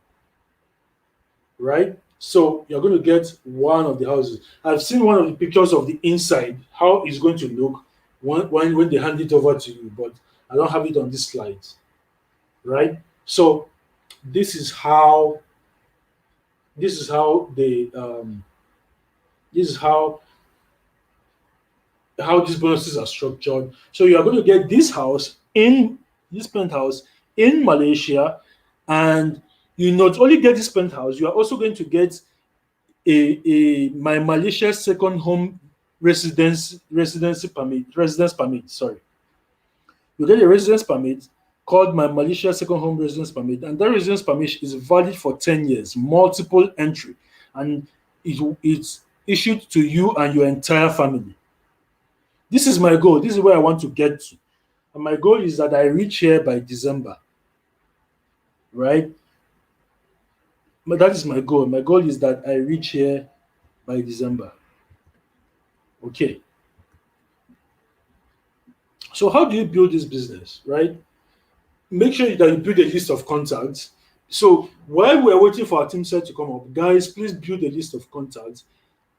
S1: right? So you're going to get one of the houses. I've seen one of the pictures of the inside, how it's going to look when they hand it over to you, but I don't have it on this slide, right? So this is how this is how they this is how these bonuses are structured. So you are going to get this penthouse in Malaysia, and you not only get this penthouse, you are also going to get a my Malaysia second home residence permit. Sorry, you get a residence permit called my Malaysia second home residence permit, and that residence permit is valid for 10 years, multiple entry, and it's issued to you and your entire family. This is my goal. This is where I want to get to. And my goal is that I reach here by December, right? But that is my goal. My goal is that I reach here by December. Okay. So how do you build this business, right? Make sure that you build a list of contacts. So while we're waiting for our team set to come up, guys, please build a list of contacts.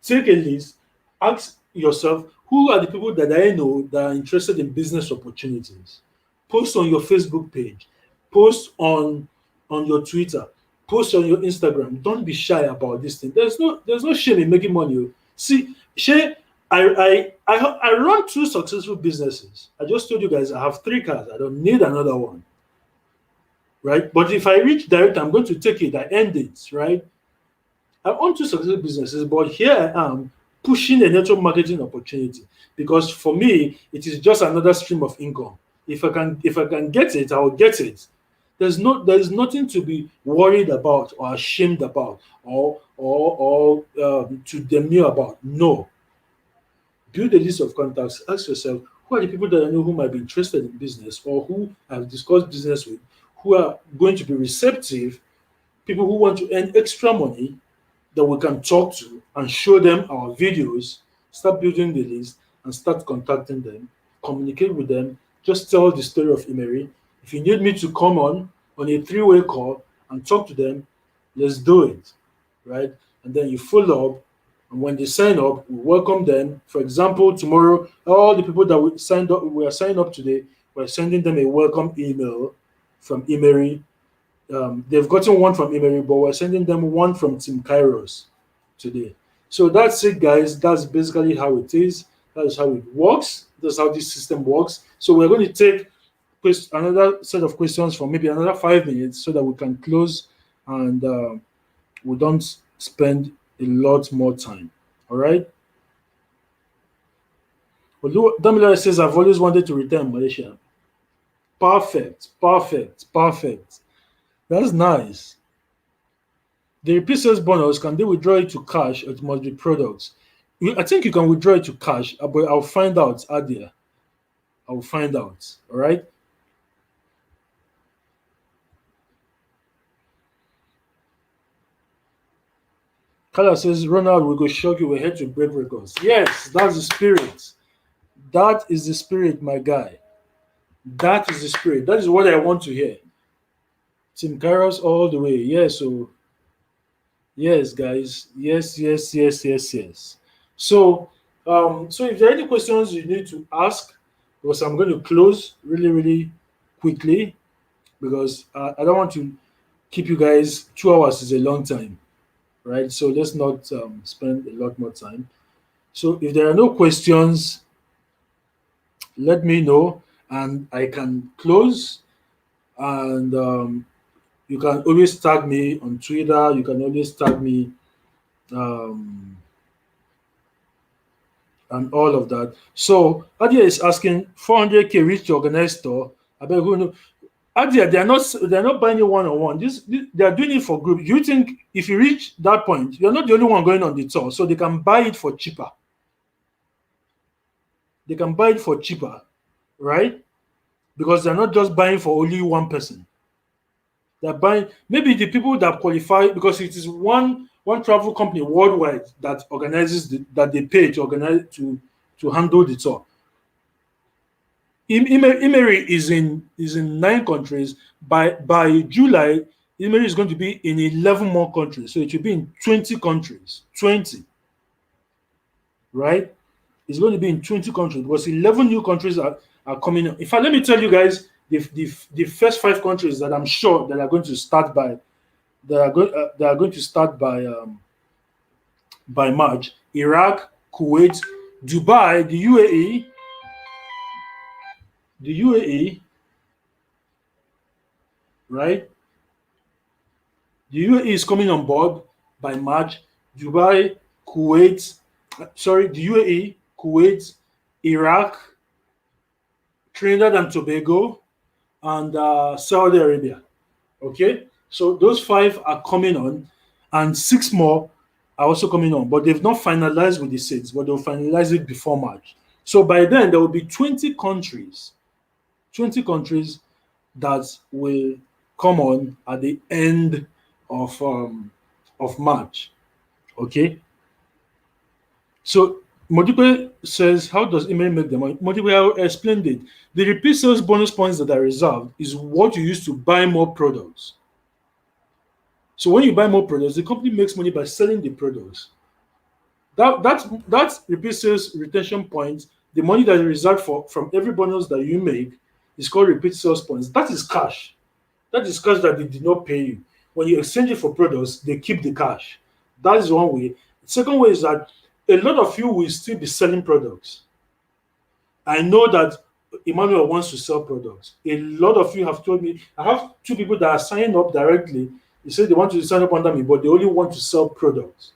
S1: Take a list, ask yourself who are the people that I know that are interested in business opportunities. Post on your Facebook page, post on your Twitter, post on your Instagram. Don't be shy about this thing. There's no shame in making money. Oh. See, Shay, I run two successful businesses. I just told you guys I have three cars. I don't need another one, right? But if I reach direct, I'm going to take it. I end it, right? I own two successful businesses, but here I am pushing a network marketing opportunity because for me it is just another stream of income. If I can get it, I will get it. There is nothing to be worried about or ashamed about or to demur about. No, build a list of contacts. Ask yourself who are the people that I know who might be interested in business or who I've discussed business with, who are going to be receptive, people who want to earn extra money that we can talk to and show them our videos, start building the list and start contacting them, communicate with them, just tell the story of IMMERI. If you need me to come on a three-way call and talk to them, let's do it, right? And then you follow up, and when they sign up, we welcome them. For example, tomorrow, all the people that we are signing up today, we're sending them a welcome email from IMMERI. They've gotten one from IMMERI, but we're sending them one from Team KAIROS today. So that's it, guys. That's basically how it is. That is how it works. That's how this system works. So we're going to take another set of questions for maybe another 5 minutes so that we can close and we don't spend a lot more time. All right. Damila says, I've always wanted to return in Malaysia. Perfect. Perfect. Perfect. That's nice. The repeat sales bonus, can they withdraw it to cash or it must be products? I think you can withdraw it to cash, but I'll find out, Adia. I'll find out. All right. Kala says, Ronald, we go shock you. We're here to break records. Yes, that's the spirit. That is the spirit, my guy. That is the spirit. That is what I want to hear. Team Kairos all the way. Yes, so yes, guys. Yes, yes, yes, yes, yes. So, so if there are any questions you need to ask, because I'm going to close really, really quickly, because I don't want to keep you guys. 2 hours is a long time, right? So let's not spend a lot more time. So if there are no questions, let me know, and I can close. And you can always tag me on Twitter. You can always tag me. Um, and all of that. So Adia is asking 400K reach the organized store. I bet who know. Adia, they're not buying you one on one. They are doing it for group. You think if you reach that point, you're not the only one going on the tour, so they can buy it for cheaper. They can buy it for cheaper, right? Because they're not just buying for only one person. They're buying maybe the people that qualify because it is one travel company worldwide that organizes that they pay to organize to handle the tour. IMMERI is in 9 countries. By July, IMMERI is going to be in 11 more countries. So it will be in 20 countries. 20, right? It's going to be in 20 countries because 11 new countries are coming in. In fact, let me tell you guys the first 5 countries that I'm sure that are going to start by March: Iraq, Kuwait, Dubai, the UAE, right? The UAE is coming on board by March. Dubai, Kuwait, sorry, the UAE, Kuwait, Iraq, Trinidad and Tobago, and Saudi Arabia. Okay, so those 5 are coming on, and 6 more are also coming on, but they've not finalized with the seats, but they'll finalize it before March. So by then, there will be 20 countries that will come on at the end of March. Okay, So Modipe says, how does email make the money? Modipe, I explained it. The repeat sales bonus points that are reserved is what you use to buy more products. So when you buy more products, the company makes money by selling the products. That repeat sales retention points, the money that is reserved for from every bonus that you make is called repeat sales points. That is cash. That is cash that they did not pay you. When you exchange it for products, they keep the cash. That is one way. Second way is that a lot of you will still be selling products. I know that Emmanuel wants to sell products. A lot of you have told me. I have two people that are signing up directly. They say they want to sign up under me, but they only want to sell products.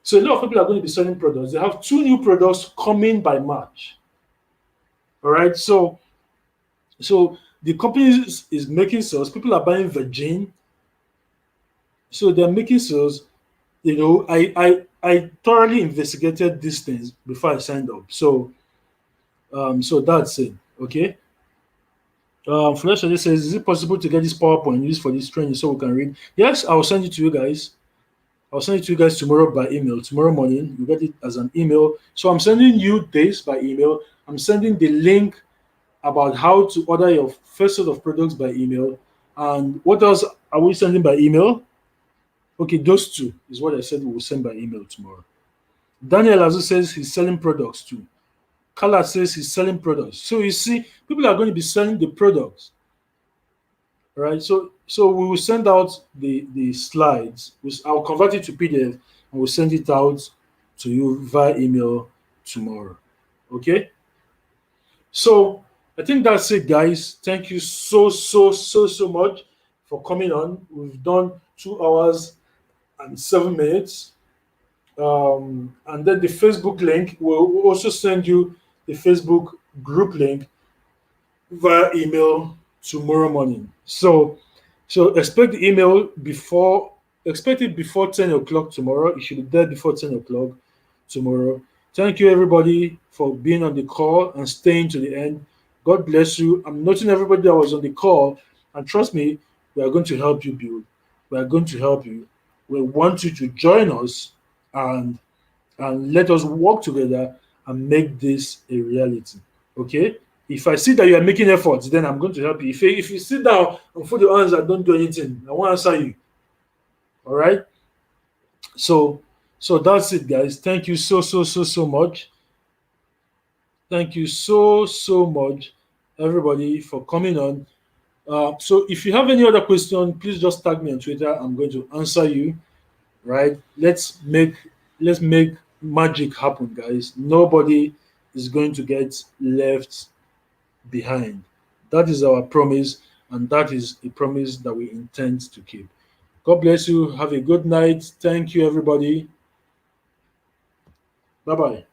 S1: So a lot of people are going to be selling products. They have two new products coming by March. All right. So the company is making sales. People are buying Virgin. So they're making sales. I thoroughly investigated these things before I signed up. So that's it. Okay. Felicia just says, is it possible to get this PowerPoint used for this training so we can read? Yes, I'll send it to you guys. I'll send it to you guys tomorrow by email. Tomorrow morning, you get it as an email. So I'm sending you this by email. I'm sending the link about how to order your first set of products by email. And what else are we sending by email? Okay, those two is what I said we will send by email tomorrow. Daniel also says he's selling products too. Kala says he's selling products. So you see, people are going to be selling the products, right? So we will send out the slides. I'll convert it to PDF and we'll send it out to you via email tomorrow. Okay. So I think that's it, guys. Thank you so much for coming on. We've done 2 hours and 7 minutes. And then the Facebook link, we'll also send you the Facebook group link via email tomorrow morning. So expect the email before expect it before 10 o'clock tomorrow. It should be there before 10 o'clock tomorrow. Thank you everybody for being on the call and staying to the end. God bless you. I'm noting everybody that was on the call, and trust me, we are going to help you build. We are going to help you. We want you to join us and let us work together and make this a reality. Okay? If I see that you are making efforts, then I'm going to help you. If you sit down and fold your hands and don't do anything, I won't answer you. All right? So that's it, guys. Thank you so much. Thank you so much, everybody, for coming on. So if you have any other question, please just tag me on Twitter. I'm going to answer you. Right? Let's make magic happen, guys. Nobody is going to get left behind. That is our promise, and that is a promise that we intend to keep. God bless you. Have a good night. Thank you, everybody. Bye bye.